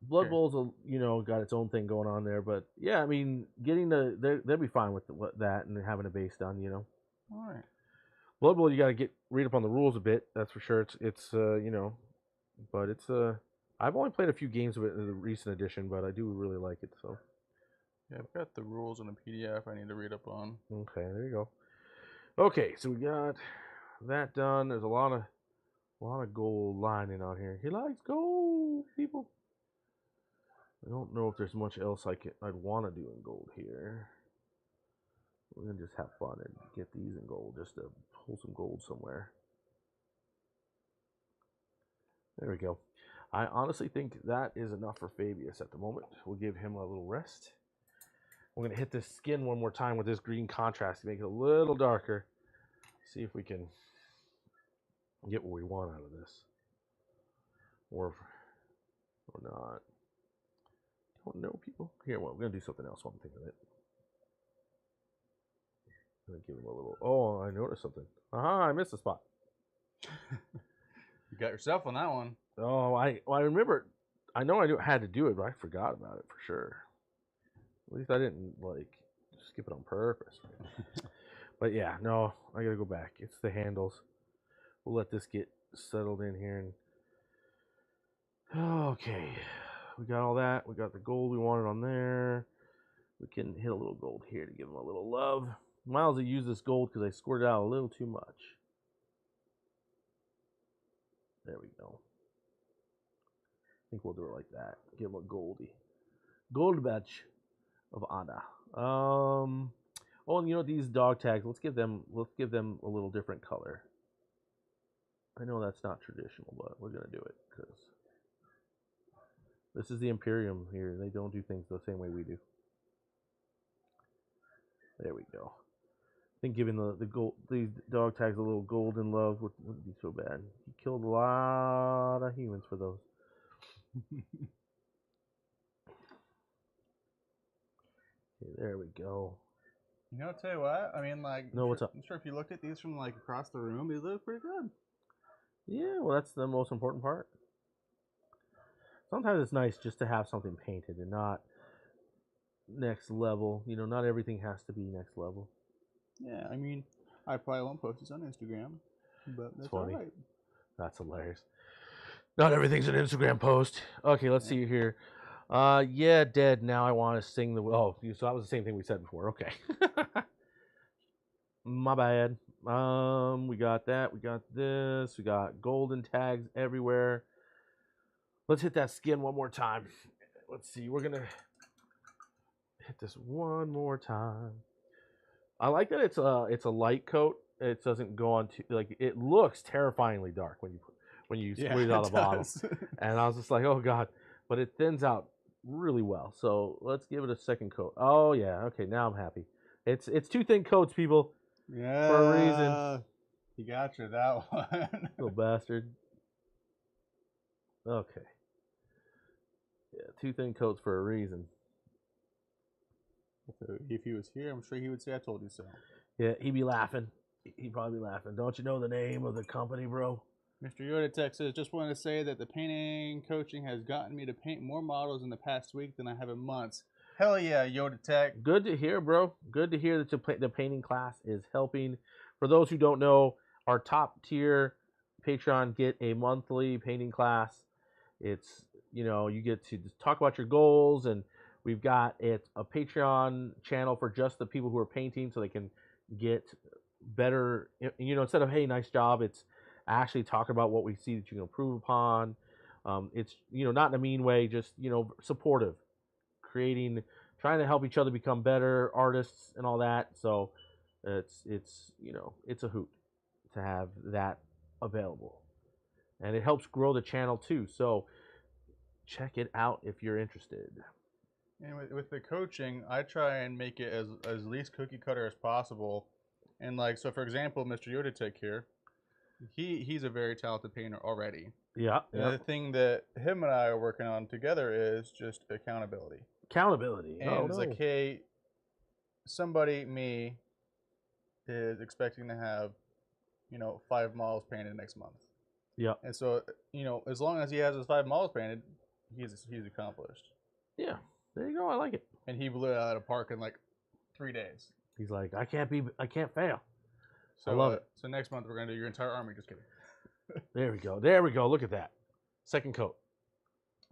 Blood Bowl's you know, got its own thing going on there, but yeah, I mean, getting they'll be fine with that and having a base done, you know. All right. Blood Bowl, you got to read up on the rules a bit. That's for sure. It's you know, but it's I've only played a few games of it in the recent edition, but I do really like it. So yeah, I've got the rules in a PDF I need to read up on. Okay, there you go. Okay, so we got that done. There's a lot of gold lining on here. He likes gold, people. I don't know if there's much else I'd want to do in gold here. We're going to just have fun and get these in gold, just to pull some gold somewhere. There we go. I honestly think that is enough for Fabius at the moment. We'll give him a little rest. We're going to hit this skin one more time with this green contrast to make it a little darker. See if we can get what we want out of this. Or not. Don't know, people. Here, well, we're going to do something else while I'm thinking of it. I'm going to give him a little... Oh, I noticed something. Aha, I missed a spot. You got yourself on that one. Oh, I remember. I know I had to do it, but I forgot about it for sure. At least I didn't, like, skip it on purpose. But yeah, no, I got to go back. It's the handles. We'll let this get settled in here. And okay. We got all that. We got the gold we wanted on there. We can hit a little gold here to give him a little love. Miles will use this gold because I scored it out a little too much. There we go. I think we'll do it like that. Give him a goldie. Gold badge of honor. Oh, and you know these dog tags, let's give them a little different color. I know that's not traditional, but we're gonna do it because this is the Imperium here. They don't do things the same way we do. There we go. I think giving these dog tags a little golden love wouldn't be so bad. He killed a lot of humans for those. Okay, there we go. You know, I'll tell you what. I mean, like, no, what's up? I'm sure if you looked at these from like across the room, these look pretty good. Yeah, well, that's the most important part. Sometimes it's nice just to have something painted and not next level. You know, not everything has to be next level. Yeah, I mean, I probably won't post this on Instagram, but that's funny. All right. That's hilarious. Not everything's an Instagram post. Okay, let's see here. Yeah, dead. Now I want to sing the... Oh, so that was the same thing we said before. Okay. My bad. We got that. We got this. We got golden tags everywhere. Let's hit that skin one more time. Let's see. We're going to hit this one more time. I like that it's a light coat. It doesn't go on too... Like, it looks terrifyingly dark when you squeeze out the bottom. And I was just like, oh, God. But it thins out really well. So let's give it a second coat. Oh, yeah. Okay, now I'm happy. It's two thin coats, people. Yeah. For a reason. He got you that one. Little bastard. Okay. Yeah, two thin coats for a reason. If he was here, I'm sure he would say, I told you so. Yeah, he'd be laughing. He'd probably be laughing. Don't you know the name of the company, bro? Mr. Yoda Tech says, just wanted to say that the painting coaching has gotten me to paint more models in the past week than I have in months. Hell yeah, Yoda Tech. Good to hear, bro. Good to hear that the painting class is helping. For those who don't know, our top tier Patreon get a monthly painting class. It's, you know, you get to talk about your goals, and we've got a Patreon channel for just the people who are painting so they can get better, you know, instead of, hey, nice job, it's actually talk about what we see that you can improve upon. It's, you know, not in a mean way, just, you know, supportive, trying to help each other become better artists and all that. So it's you know, it's a hoot to have that available, and it helps grow the channel too. So check it out if you're interested. And with the coaching, I try and make it as least cookie cutter as possible. And like, so for example, Mr. Yoda Tech here, he's a very talented painter already. Yeah. The thing that him and I are working on together is just accountability. Accountability. And it's like, hey, somebody, me, is expecting to have, you know, 5 models painted next month. Yeah. And so, you know, as long as he has his 5 models painted, he's accomplished. Yeah. There you go. I like it. And he blew it out of the park in like 3 days. He's like, I can't fail. So, I love it. So next month we're gonna do your entire army. Just kidding. There we go. There we go. Look at that. Second coat.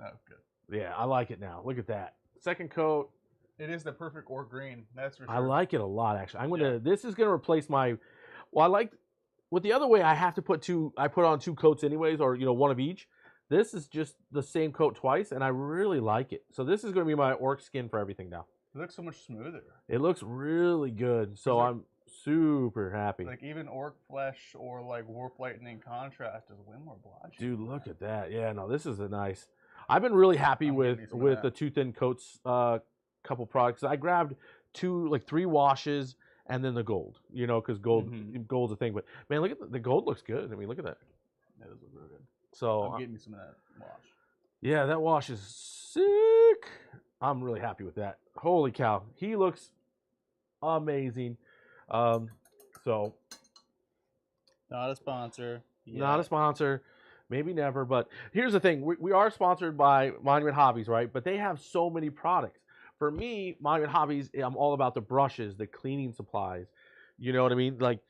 Oh, good. Yeah, I like it now. Look at that. Second coat. It is the perfect or green. That's for sure. I like it a lot, actually. I'm gonna. Yeah. This is gonna replace my. Well, I like. With the other way, I have to put two. I put on 2 coats anyways, or you know, one of each. This is just the same coat twice, and I really like it. So this is gonna be my orc skin for everything now. It looks so much smoother. It looks really good. So I'm super happy. Like even orc flesh or like warp lightning contrast is way more blotchy. Dude, look at that. Yeah, no, this is a nice. I've been really happy with the Too Thin Coats couple products. I grabbed 3 washes and then the gold. You know, because gold's a thing. But man, look at the gold looks good. I mean, look at that. That does look real good. So I'm getting me some of that wash. Yeah, that wash is sick. I'm really happy with that. Holy cow, he looks amazing. So not a sponsor. Not a sponsor. Maybe never. But here's the thing: we are sponsored by Monument Hobbies, right? But they have so many products. For me, Monument Hobbies, I'm all about the brushes, the cleaning supplies. You know what I mean? Like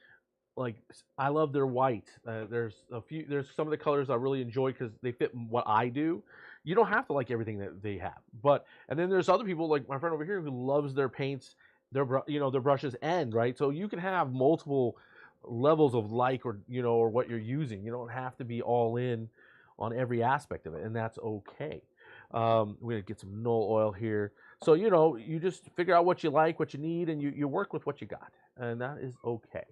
I love their white. There's some of the colors I really enjoy because they fit what I do. You don't have to like everything that they have, and then there's other people like my friend over here who loves their paints, their brushes end, right? So you can have multiple levels of or what you're using. You don't have to be all in on every aspect of it, and that's okay. We're gonna get some Null oil here. So you just figure out what you like, what you need, and you work with what you got, and that is okay.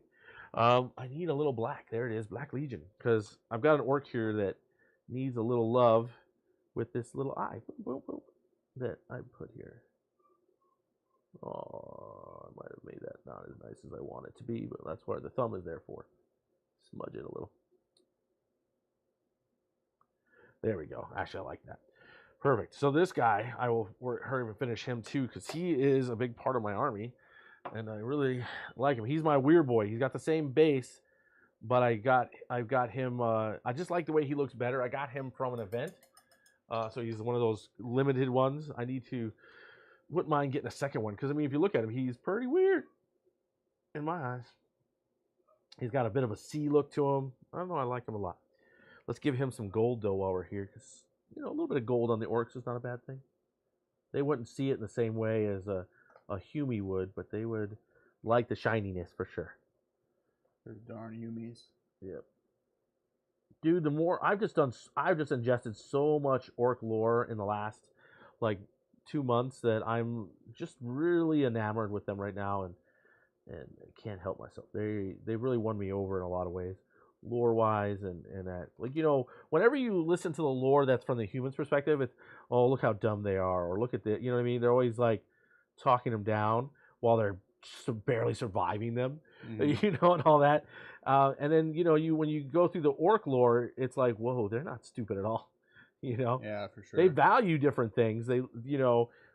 I need a little black. There it is, Black Legion, because I've got an orc here that needs a little love with this little eye that I put here. Oh, I might have made that not as nice as I want it to be, but that's what the thumb is there for. Smudge it a little. There we go. Actually, I like that. Perfect. So this guy, I will hurry and finish him too, because he is a big part of my army, and I really like him. He's my weird boy. He's got the same base, but I've got him. I just like the way he looks better. I got him from an event, so he's one of those limited ones. Wouldn't mind getting a second one, because I mean, if you look at him, he's pretty weird in my eyes. He's got a bit of a C look to him. I don't know. I like him a lot. Let's give him some gold though while we're here, because a little bit of gold on the orcs is not a bad thing. They wouldn't see it in the same way as a Humy would, but they would like the shininess for sure. Those darn Humies. Yep. Dude, the more I've just ingested so much orc lore in the last 2 months that I'm just really enamored with them right now, and I can't help myself. They really won me over in a lot of ways, lore wise, and that whenever you listen to the lore that's from the human's perspective, it's look how dumb they are, or look at the what I mean. They're always talking them down while they're barely surviving them, and all that. And then when you go through the orc lore, it's like, whoa, they're not stupid at all. Yeah, for sure. They value different things. They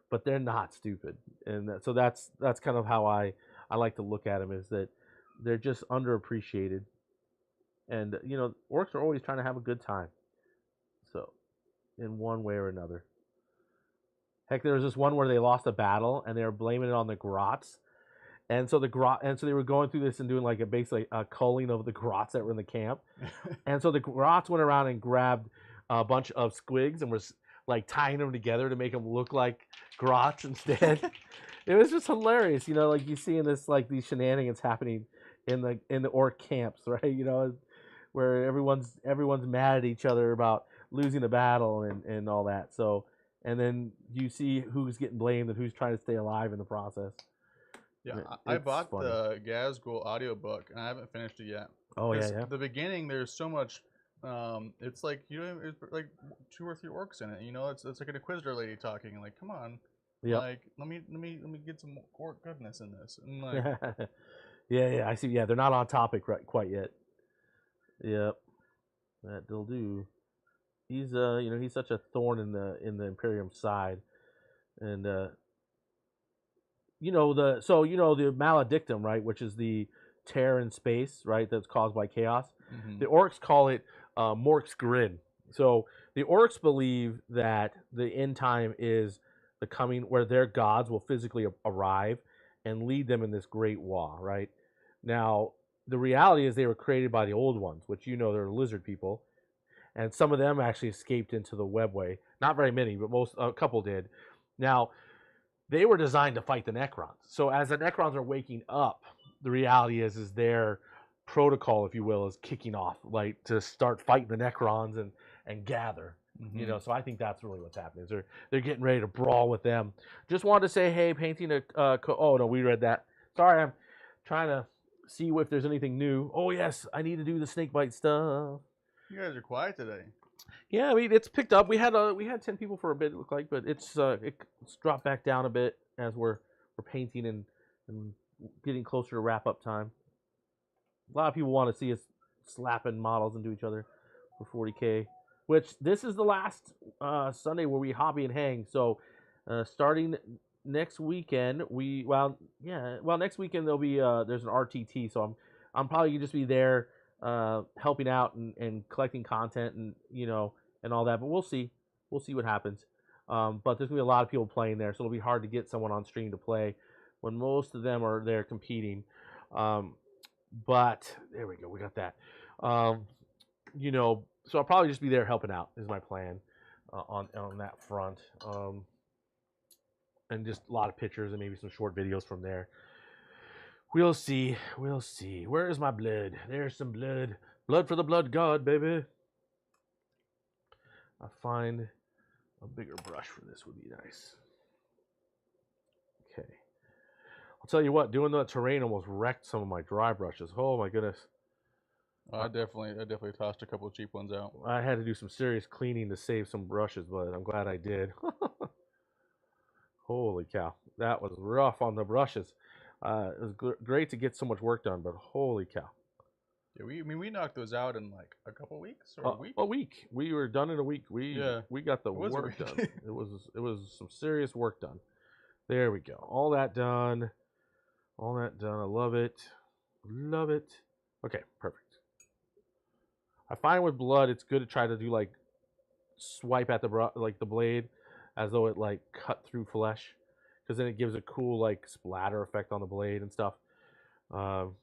but they're not stupid, and so that's kind of how I like to look at them, is that they're just underappreciated. And orcs are always trying to have a good time, so in one way or another. Heck, there was this one where they lost a battle and they were blaming it on the grots, and so they were going through this and doing basically a culling of the grots that were in the camp, and so the grots went around and grabbed a bunch of squigs and was tying them together to make them look like grots instead. It was just hilarious, you see in this these shenanigans happening in the orc camps, right? Where everyone's mad at each other about losing a battle and all that. So, and then you see who's getting blamed and who's trying to stay alive in the process. Yeah, I bought the Gazgul audiobook and I haven't finished it yet. Oh yeah. The beginning, there's so much. It's like it's like 2 or 3 orcs in it. It's like an Inquisitor lady talking. Like, come on. Yeah. Let me get some orc goodness in this. And yeah, I see. Yeah, they're not on topic quite yet. Yep, that'll do. He's he's such a thorn in the Imperium side, and the maledictum, right, which is the tear in space, right, that's caused by chaos. The orcs call it Mork's grin. So the orcs believe that the end time is the coming where their gods will physically arrive and lead them in this great war, right? Now, the reality is they were created by the old ones, which they're lizard people, and some of them actually escaped into the webway. Not very many, but a couple did. Now, they were designed to fight the Necrons. So as the Necrons are waking up, the reality is they're protocol, if you will, is kicking off, like to start fighting the Necrons and gather. You know, so I think that's really what's happening. Is they're getting ready to brawl with them. Just wanted to say, hey, painting a. Oh no, we read that. Sorry, I'm trying to see if there's anything new. Oh yes, I need to do the snakebite stuff. You guys are quiet today. Yeah, I mean it's picked up. We had 10 people for a bit, it looked like, but it's dropped back down a bit as we're painting and getting closer to wrap up time. A lot of people want to see us slapping models into each other for 40K. Which this is the last Sunday where we hobby and hang. So starting next weekend, next weekend there'll be there's an RTT. So I'm probably gonna just be there helping out and collecting content and and all that. But we'll see what happens. But there's gonna be a lot of people playing there, so it'll be hard to get someone on stream to play when most of them are there competing. But there we go, we got that. So I'll probably just be there helping out is my plan on that front. And just a lot of pictures and maybe some short videos from there. We'll see. Where is my blood? There's some blood. Blood for the blood god, baby. I find a bigger brush for this would be nice. Okay. I'll tell you what, doing the terrain almost wrecked some of my dry brushes. Oh my goodness. I definitely tossed a couple of cheap ones out. I had to do some serious cleaning to save some brushes, but I'm glad I did. Holy cow. That was rough on the brushes. It was great to get so much work done, but holy cow. Yeah, we knocked those out in like a couple weeks or a week. A week. We were done in a week. We got the work done. It was some serious work done. There we go. All that done. I love it. Love it. Okay, perfect. I find with blood, it's good to try to do like swipe at the blade as though it like cut through flesh, because then it gives a cool like splatter effect on the blade and stuff. So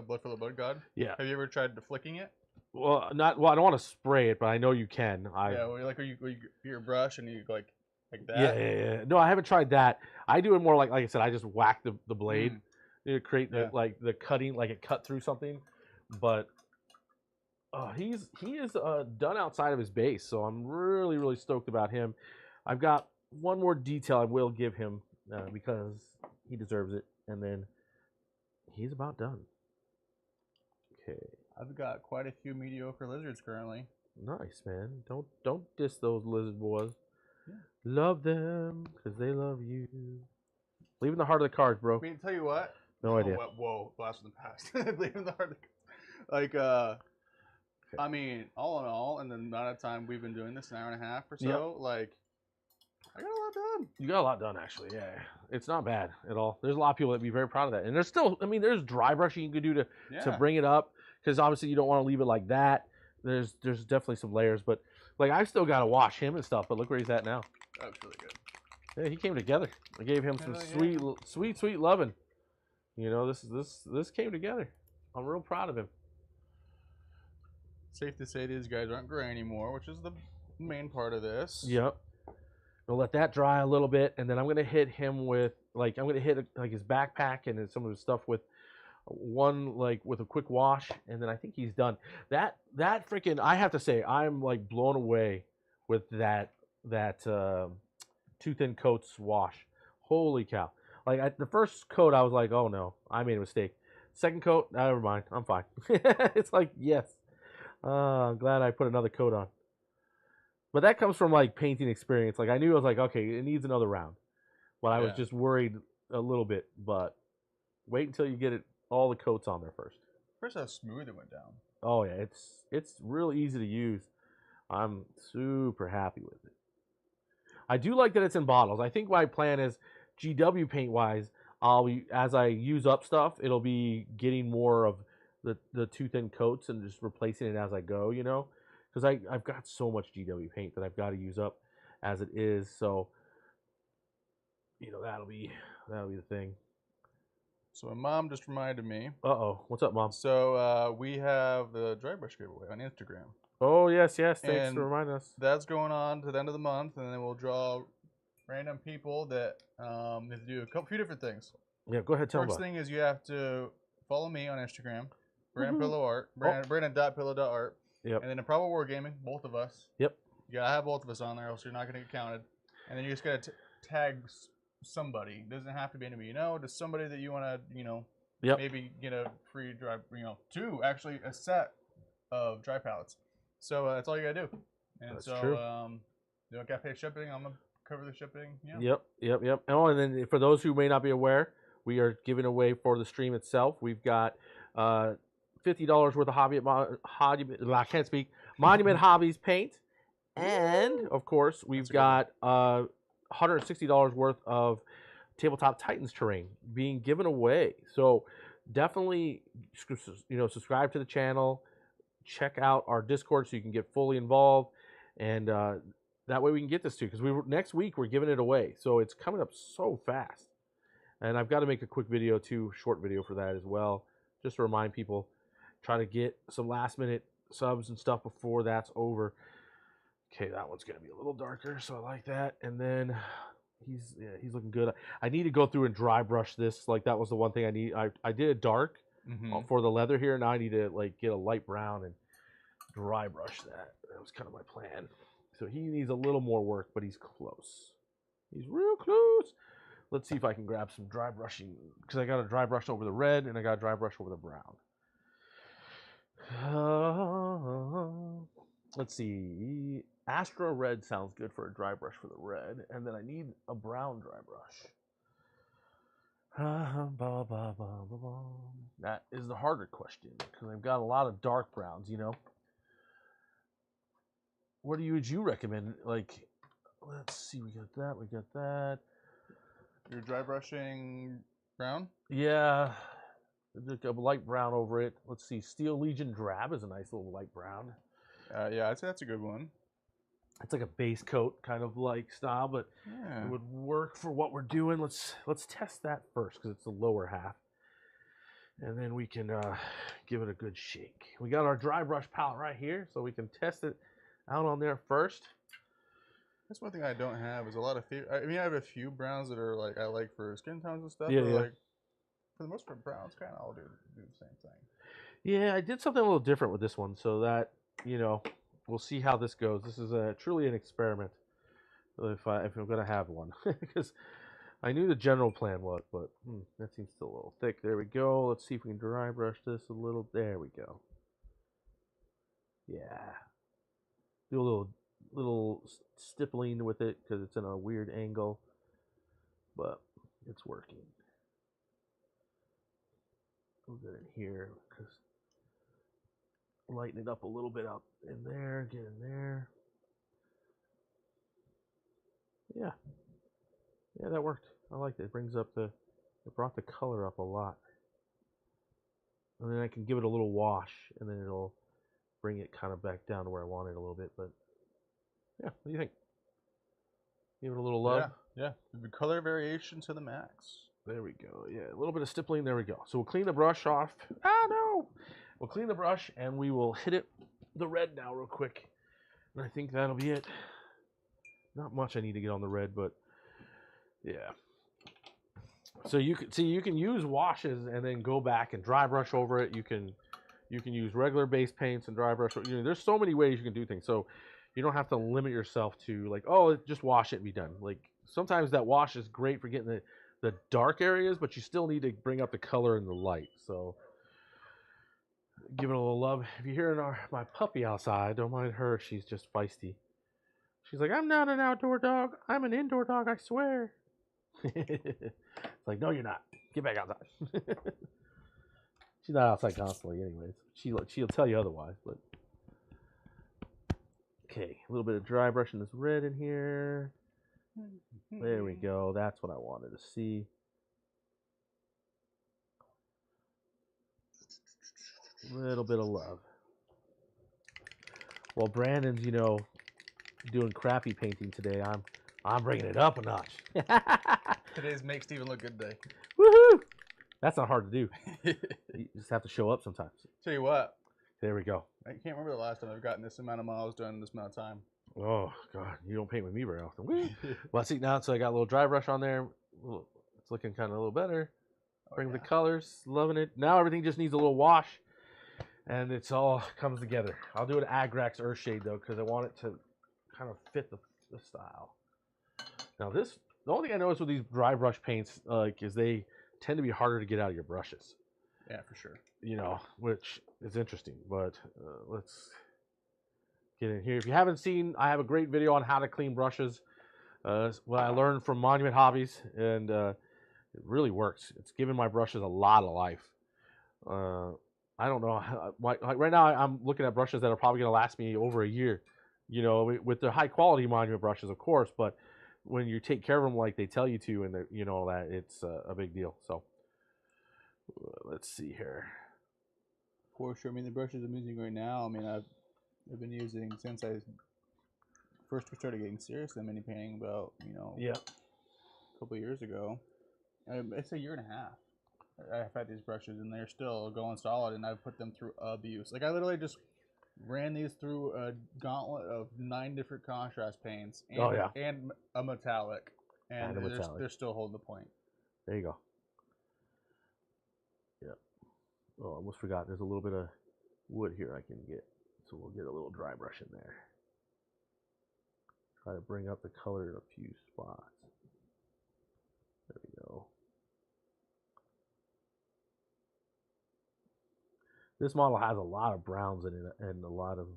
blood for the blood god. Yeah. Have you ever tried flicking it? Well, I don't want to spray it, but I know you can. You your brush and you like that. Yeah. No, I haven't tried that. I do it more like I said. I just whack the blade to create the cutting, like it cut through something, but. He is done outside of his base, so I'm really, really stoked about him. I've got one more detail I will give him because he deserves it, and then he's about done. Okay. I've got quite a few mediocre lizards currently. Nice, man. Don't diss those lizard boys. Yeah. Love them because they love you. Leave in the heart of the cards, bro. I mean, tell you what. No idea. Whoa, blast from the past. Leave in the heart of the cards. I mean, all in all, in the amount of time we've been doing this, an hour and a half or so, I got a lot done. You got a lot done, actually, yeah. It's not bad at all. There's a lot of people that be very proud of that. And there's still, there's dry brushing you can do to bring it up, because obviously you don't want to leave it like that. There's definitely some layers, but, I've still got to wash him and stuff, but look where he's at now. That's really good. Yeah, he came together. I gave him some sweet loving. This came together. I'm real proud of him. Safe to say these guys aren't gray anymore, which is the main part of this. Yep. We'll let that dry a little bit, and then I'm gonna hit him with his backpack and some of his stuff with with a quick wash, and then I think he's done. That freaking, I have to say, I'm blown away with that Too Thin Coats wash. Holy cow! The first coat, I was like, oh no, I made a mistake. Second coat, never mind, I'm fine. It's yes. I'm glad I put another coat on. But that comes from painting experience. I knew, I was okay, it needs another round. But I was just worried a little bit. But wait until you get all the coats on there first. First, how smooth it went down. Oh yeah, it's real easy to use. I'm super happy with it. I do like that it's in bottles. I think my plan is GW paint wise, as I use up stuff, it'll be getting more of the Too Thin Coats and just replacing it as I go, because I've got so much GW paint that I've got to use up as it is. So that'll be the thing. So my mom just reminded me. What's up, Mom? So we have the dry brush giveaway on Instagram. Oh yes, thanks for reminding us. That's going on to the end of the month, and then we'll draw random people that have to do a few different things. Yeah, go ahead. Tell me. First thing is you have to follow me on Instagram, Brandon Pillow Art, Brandon.pillow.art. Yep. And then Improbable Wargaming, both of us. Yep. You gotta have both of us on there, else you're not gonna get counted. And then you just gotta tag somebody. It doesn't have to be anybody you know, just somebody that you wanna, maybe get a free dry, actually a set of dry pallets. So that's all you gotta do. And that's so, true. you don't gotta pay shipping. I'm gonna cover the shipping. Yeah. Yep. Oh, and then for those who may not be aware, we are giving away for the stream itself. We've got $50 worth of Monument Hobbies paint. And, of course, we've got $160 worth of Tabletop Titans terrain being given away. So definitely, subscribe to the channel. Check out our Discord so you can get fully involved. And that way we can get this to you. Because next week we're giving it away. So it's coming up so fast. And I've got to make a quick video, too, short video for that as well. Just to remind people, try to get some last-minute subs and stuff before that's over. Okay, that one's going to be a little darker, so I like that. And then he's looking good. I need to go through and dry brush this. Like, that was the one thing I need. I did it dark for the leather here. Now I need to, get a light brown and dry brush that. That was kind of my plan. So he needs a little more work, but he's close. He's real close. Let's see if I can grab some dry brushing, because I got a dry brush over the red, and I got a dry brush over the brown. Let's see. Astra Red sounds good for a dry brush for the red, and then I need a brown dry brush. That is the harder question, because I've got a lot of dark browns, What would you recommend? Let's see, we got that. You're dry brushing brown? Yeah. A light brown over it. Let's see. Steel Legion Drab is a nice little light brown. Yeah, I'd say that's a good one. It's like a base coat kind of style, but it would work for what we're doing. Let's test that first because it's the lower half, and then we can give it a good shake. We got our dry brush palette right here, so we can test it out on there first. That's one thing I don't have is a lot of. I have a few browns that are I like for skin tones and stuff. Yeah, but for the most part, browns kind of all do the same thing. Yeah, I did something a little different with this one, so that we'll see how this goes. This is truly an experiment. If I'm gonna have one, because I knew the general plan was, but that seems still a little thick. There we go. Let's see if we can dry brush this a little. There we go. Yeah. Do a little stippling with it because it's in a weird angle, but it's working. We'll get in here because lighten it up a little bit out in there, get in there. Yeah, that worked. I liked it. It brought the color up a lot. And then I can give it a little wash, and then it'll bring it kind of back down to where I want it a little bit. But yeah, what do you think? Give it a little love. Yeah. The color variation to the max. There we go. Yeah, a little bit of stippling. There we go. So we'll clean the brush off. No! We'll clean the brush, and we will hit the red now real quick. And I think that'll be it. Not much I need to get on the red, but yeah. So you can use washes and then go back and dry brush over it. You can use regular base paints and dry brush. There's so many ways you can do things. So you don't have to limit yourself to just wash it and be done. Sometimes that wash is great for getting the dark areas, but you still need to bring up the color and the light. So give it a little love. If you're hearing my puppy outside, don't mind her. She's just feisty. She's like, I'm not an outdoor dog. I'm an indoor dog, I swear. It's like, no, you're not. Get back outside. She's not outside constantly anyways. She'll tell you otherwise, but okay, a little bit of dry brushing this red in here. There we go. That's what I wanted to see. A little bit of love. Well, Brandon's, doing crappy painting today. I'm bringing it up a notch. Today's Make Steven Look Good day. Woohoo! That's not hard to do. You just have to show up sometimes. Tell you what. There we go. I can't remember the last time I've gotten this amount of miles done in this amount of time. Oh, God. You don't paint with me very often. Well, see, now, so I got a little dry brush on there. It's looking kind of a little better. Bring the colors, loving it. Now everything just needs a little wash, and it's all comes together. I'll do an Agrax Earthshade though, because I want it to kind of fit the style. Now the only thing I noticed with these dry brush paints, is they tend to be harder to get out of your brushes. Yeah, for sure. You know, which is interesting. But let's get in here. If you haven't seen, I have a great video on how to clean brushes. What I learned from Monument Hobbies, and it really works. It's given my brushes a lot of life. I don't know. Like right now, I'm looking at brushes that are probably going to last me over a year. You know, with the high quality Monument brushes, of course. But when you take care of them like they tell you to, and you know that it's a big deal. So let's see here. For sure. I mean, the brushes I'm using right now, I mean, I've been using since I first started getting serious in mini painting about, a couple years ago. It's a year and a half. I've had these brushes and they're still going solid, and I've put them through abuse. Like I literally just ran these through a gauntlet of 9 different contrast paints and a metallic, and they're still holding the point. There you go. Yep. Oh, I almost forgot. There's a little bit of wood here I can get, so we'll get a little dry brush in there. Try to bring up the color in a few spots. There we go. This model has a lot of browns in it and a lot of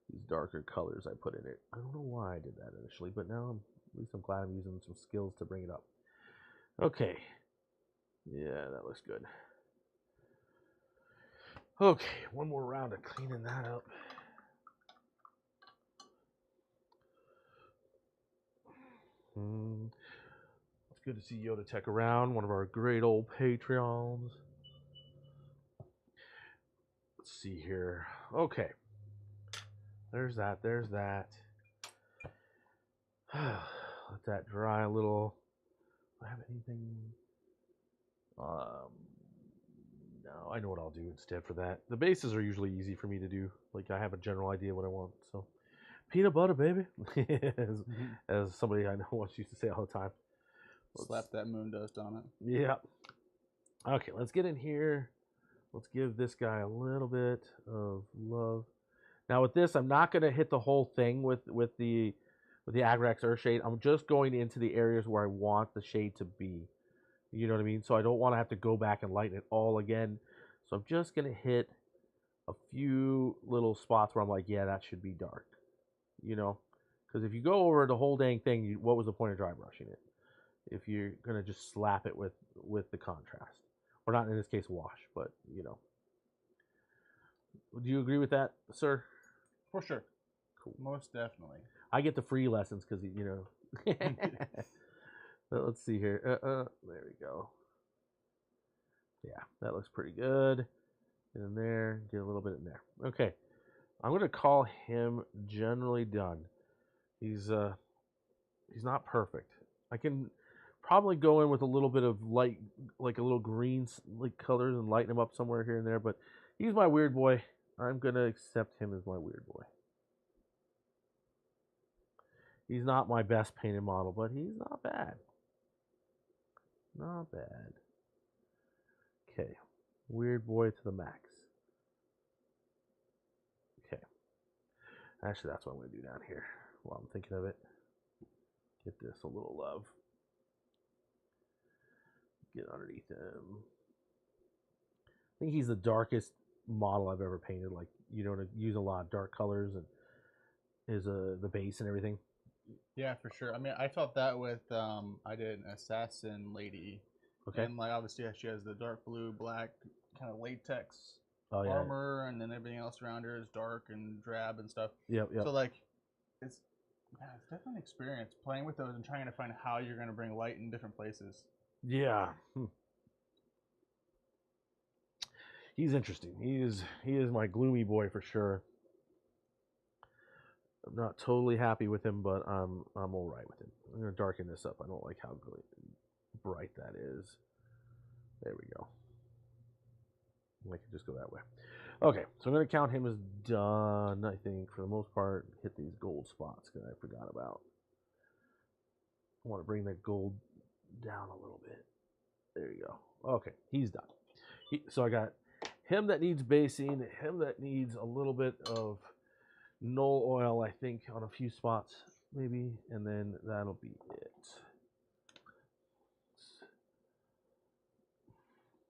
these darker colors I put in it. I don't know why I did that initially, but now at least I'm glad I'm using some skills to bring it up. Okay. Yeah, that looks good. Okay, one more round of cleaning that up. It's good to see Yoda Tech around, one of our great old Patreons. Let's see here. Okay. There's that. There's that. Let that dry a little. Do I have anything? No, I know what I'll do instead for that. The bases are usually easy for me to do. Like I have a general idea what I want. So, peanut butter, baby, as somebody I know once used to say all the time. Slap that moon dust on it. Yeah. Okay, let's get in here. Let's give this guy a little bit of love. Now with this, I'm not going to hit the whole thing with the Agrax Earthshade. I'm just going into the areas where I want the shade to be. You know what I mean? So I don't want to have to go back and lighten it all again. So I'm just going to hit a few little spots where I'm like, yeah, that should be dark. You know? Because if you go over the whole dang thing, what was the point of dry brushing it? If you're going to just slap it with the contrast. Or not in this case wash, but, you know. Do you agree with that, sir? For sure. Cool. Most definitely. I get the free lessons because, you know. Let's see here. There we go. Yeah, that looks pretty good. Get in there. Get a little bit in there. Okay. I'm going to call him generally done. He's not perfect. I can probably go in with a little bit of light, like a little green like colors, and lighten him up somewhere here and there, but he's my weird boy. I'm going to accept him as my weird boy. He's not my best painted model, but he's not bad. Not bad. Okay. Weird boy to the max. Okay. Actually, that's what I'm going to do down here while I'm thinking of it. Get this a little love. Get underneath him. I think he's the darkest model I've ever painted. Like, you know, to use a lot of dark colors and is the base and everything. Yeah, for sure. I mean, I felt that with I did an assassin lady. Okay. And like obviously she has the dark blue, black kind of latex armor, and then everything else around her is dark and drab and stuff. Yep. So like it's definitely an experience playing with those and trying to find how you're going to bring light in different places. Yeah. He's interesting. He is my gloomy boy for sure. I'm not totally happy with him, but I'm all right with him. I'm going to darken this up. I don't like how bright that is. There we go. I can just go that way. Okay, so I'm going to count him as done, I think, for the most part. Hit these gold spots that I forgot about. I want to bring that gold down a little bit. There you go. Okay, he's done. So I got him that needs basing, him that needs a little bit of null oil, I think, on a few spots, maybe, and then that'll be it.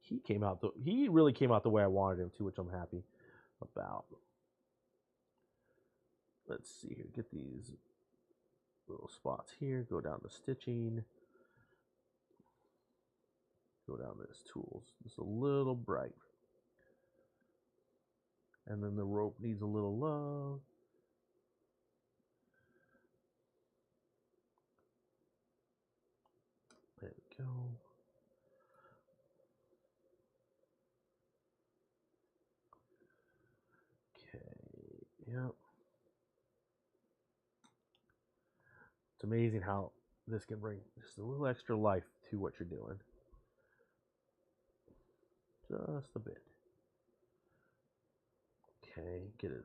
He really came out the way I wanted him to, which I'm happy about. Let's see here. Get these little spots here. Go down to stitching. Go down to this tools. It's a little bright. And then the rope needs a little love. There we go. Okay, yep. It's amazing how this can bring just a little extra life to what you're doing. Just a bit. Okay, get it.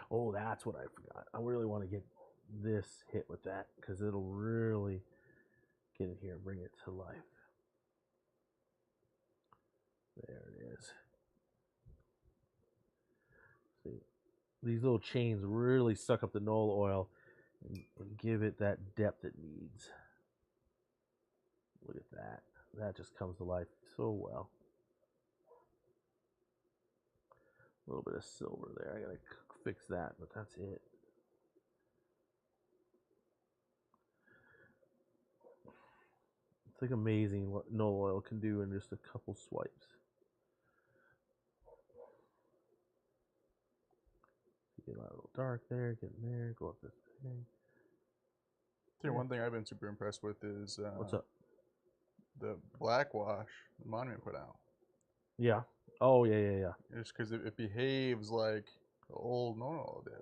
Oh, that's what I forgot. I really want to get this hit with that because it'll really get in here and bring it to life. There it is. See, these little chains really suck up the null oil and give it that depth it needs. Look at that. That just comes to life so well. A little bit of silver there. I gotta fix that, but that's it. It's like amazing what null oil can do in just a couple swipes. Get a little dark there, get in there, go up this thing. One thing I've been super impressed with is what's up? The black wash Monument put out. Yeah. Oh yeah. Just because it behaves like the old normal did.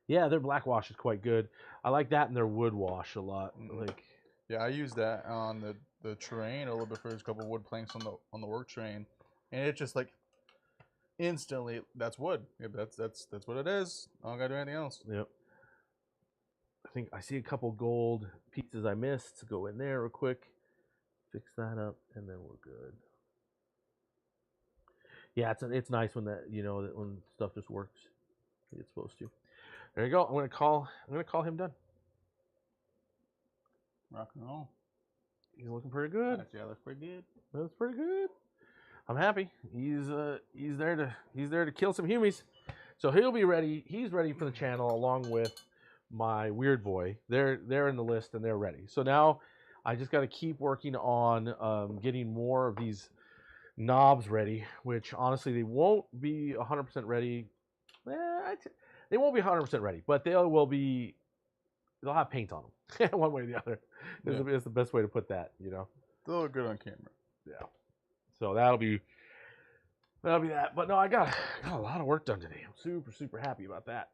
Yeah, their black wash is quite good. I like that and their wood wash a lot. Like, yeah, I used that on the terrain a little bit for a couple of wood planks on the work train, and it just like instantly that's wood. Yeah, that's what it is. I don't gotta do anything else. Yep. I think I see a couple gold pieces I missed. Go in there real quick, fix that up, and then we're good. Yeah, it's nice when that when stuff just works like it's supposed to. There you go. I'm gonna call him done. Rock and roll. He's looking pretty good. Yeah, looks pretty good. That's pretty good. I'm happy. He's there to kill some humies. So he'll be ready. He's ready for the channel along with my weird boy. They're in the list and they're ready. So now I just got to keep working on getting more of these knobs ready, which honestly they won't be 100% ready. They won't be 100% ready, but they'll have paint on them one way or the other. Is the best way to put that, They'll look good on camera. Yeah. So that'll be that. But no, I got a lot of work done today. I'm super happy about that.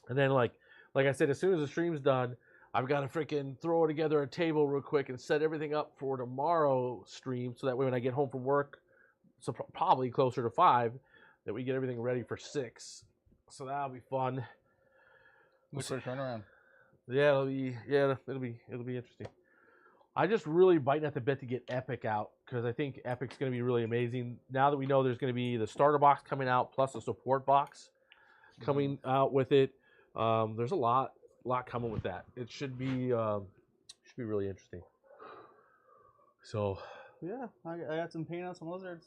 And then like I said, as soon as the stream's done, I've got to freaking throw together a table real quick and set everything up for tomorrow's stream, so that way when I get home from work, so probably closer to 5, that we get everything ready for 6. So that'll be fun. Looks like a turnaround. Yeah, it'll be interesting. I just really biting at the bit to get Epic out because I think Epic's going to be really amazing. Now that we know there's going to be the starter box coming out plus a support box coming out with it, there's a lot coming with that. It should be really interesting. So yeah, I got some paint on some lizards.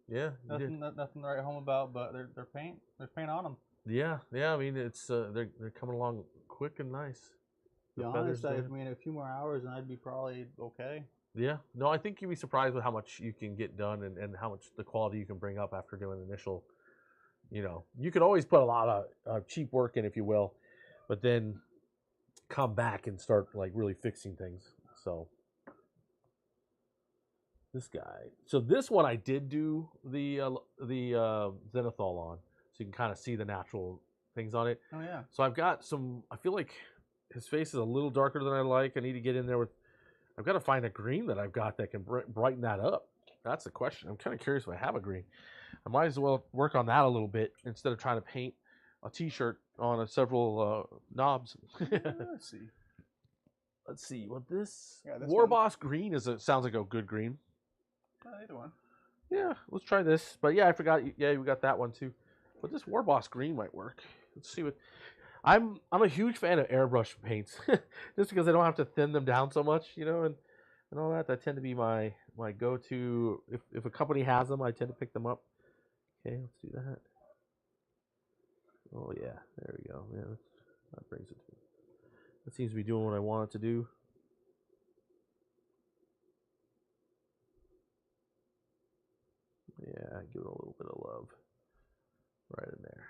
Yeah, nothing to write home about, but there's paint on them. Yeah. I mean, it's they're coming along quick and nice. To be honest, I mean, a few more hours and I'd be probably okay. Yeah. No, I think you'd be surprised with how much you can get done and how much the quality you can bring up after doing the initial. You could always put a lot of cheap work in, if you will, but then come back and start like really fixing things. So this guy. So this one I did do the zenithal on, so you can kind of see the natural things on it. Oh yeah. So I've got some. I feel like his face is a little darker than I like. I need to get in there with. I've got to find a green that I've got that can brighten that up. That's the question. I'm kind of curious if I have a green. I might as well work on that a little bit instead of trying to paint a T-shirt on several knobs. Let's see. Let's see what this, this Warboss green is. It sounds like a good green. Either one. Yeah, let's try this. But yeah, I forgot. Yeah, we got that one too. But this Warboss green might work. Let's see what. I'm a huge fan of airbrush paints, just because I don't have to thin them down so much, you know, and all that. That tend to be my go-to. If a company has them, I tend to pick them up. Okay, let's do that. Oh yeah, there we go. Yeah, that brings it. That seems to be doing what I want it to do. Yeah, give it a little bit of love right in there.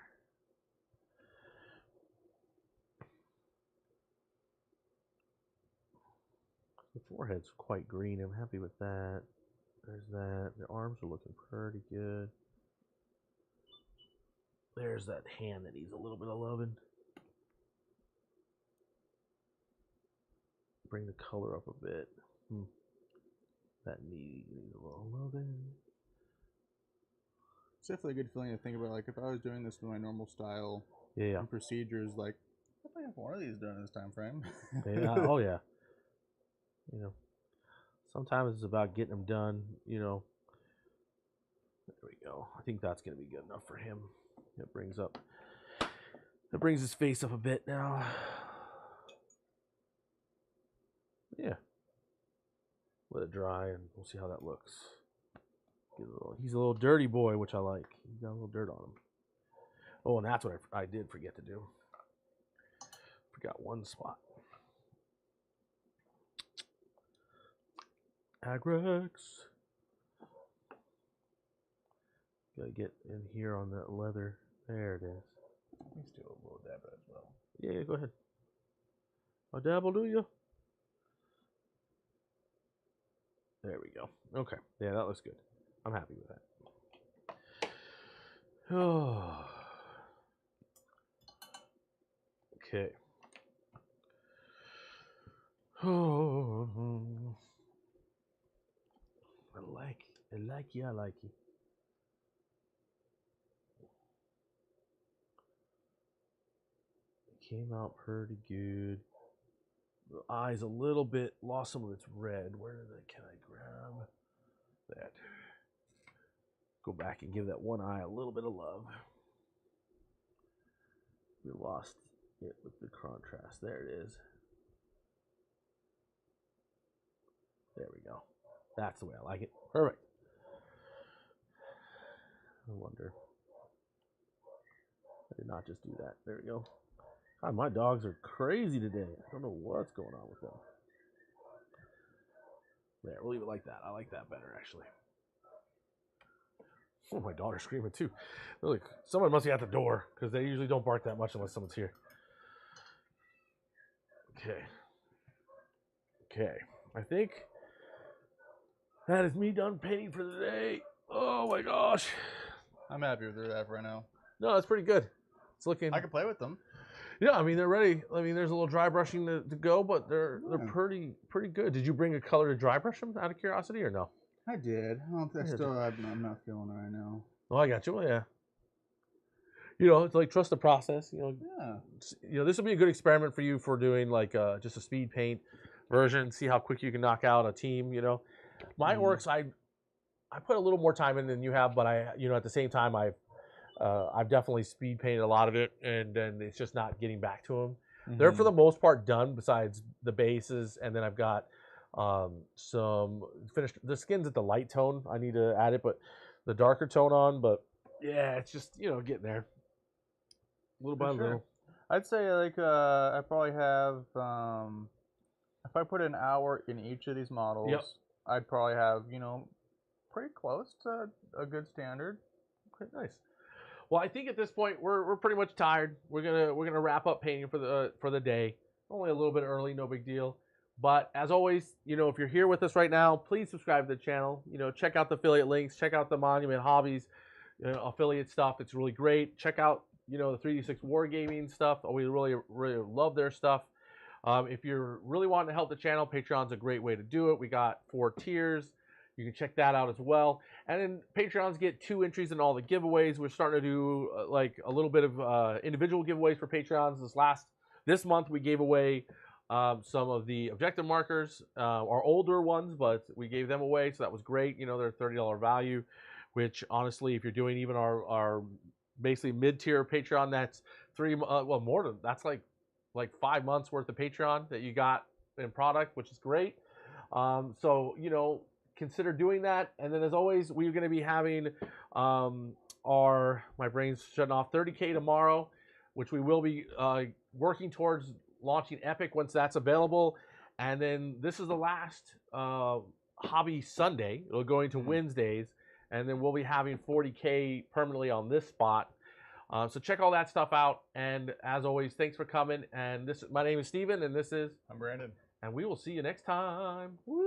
The forehead's quite green. I'm happy with that. There's that. The arms are looking pretty good. There's that hand that needs a little bit of loving. Bring the color up a bit. That needs a little loving. It's definitely a good feeling to think about. Like, if I was doing this with my normal style and procedures, like, I think I have one of these done in this time frame. Yeah. Oh yeah. You know, sometimes it's about getting them done. You know. There we go. I think that's gonna be good enough for him. It brings his face up a bit now. Yeah. Let it dry, and we'll see how that looks. He's a little dirty boy, which I like. He's got a little dirt on him. Oh, and that's what I did forget to do. Forgot one spot. Agrex. Gotta get in here on that leather. There it is. Let's do a little dab as well. Yeah, go ahead. A dabble, do you? There we go. Okay. Yeah, that looks good. I'm happy with that. Oh. Okay. Oh. I like you. It came out pretty good. The eye's a little bit lost some of its red. Can I grab that? Go back and give that one eye a little bit of love. We lost it with the contrast. There it is. There we go. That's the way I like it. Perfect. I wonder. I did not just do that. There we go. God, my dogs are crazy today. I don't know what's going on with them. There, we'll leave it like that. I like that better, actually. Oh, my daughter's screaming too. Really, someone must be at the door, because they usually don't bark that much unless someone's here. Okay. Okay. I think that is me done painting for the day. Oh my gosh. I'm happy with that right now. No, that's pretty good. It's looking. I can play with them. Yeah, I mean they're ready. I mean there's a little dry brushing to go, but they're pretty good. Did you bring a color to dry brush them out of curiosity or no? I did. I'm not feeling it right now. Oh, I got you. Well, yeah. You know, it's like trust the process. You know. Yeah. You know, this will be a good experiment for you for doing like just a speed paint version. See how quick you can knock out a team. You know, my works I put a little more time in than you have, but at the same time I've definitely speed painted a lot of it, and then it's just not getting back to them. They're for the most part done, besides the bases, and then I've got some finished. The skin's at the light tone. I need to add it, but the darker tone on. But yeah, it's just getting there, little by little. I'd say like I probably have if I put an hour in each of these models, I'd probably have pretty close to a good standard. Okay, nice. Well, I think at this point we're pretty much tired. We're gonna wrap up painting for the day. Only a little bit early, no big deal. But as always, if you're here with us right now, please subscribe to the channel. Check out the affiliate links. Check out the Monument Hobbies affiliate stuff. It's really great. Check out the 3D6 Wargaming stuff. We really love their stuff. If you're really wanting to help the channel, Patreon's a great way to do it. We got 4 tiers. You can check that out as well. And then Patreons get 2 entries in all the giveaways. We're starting to do like a little bit of individual giveaways for Patreons. This month we gave away some of the objective markers, our older ones, but we gave them away, so that was great. You know, they're $30 value, which honestly, if you're doing even our basically mid-tier Patreon, that's more than that's like 5 months worth of Patreon that you got in product, which is great. So you know, consider doing that. And then as always, we're going to be having my brain's shutting off, 30K tomorrow, which we will be working towards launching Epic once that's available. And then this is the last Hobby Sunday. It'll go into Wednesdays, and then we'll be having 40K permanently on this spot. So check all that stuff out. And as always, thanks for coming. And my name is Steven, and this is... I'm Brandon. And we will see you next time. Woo!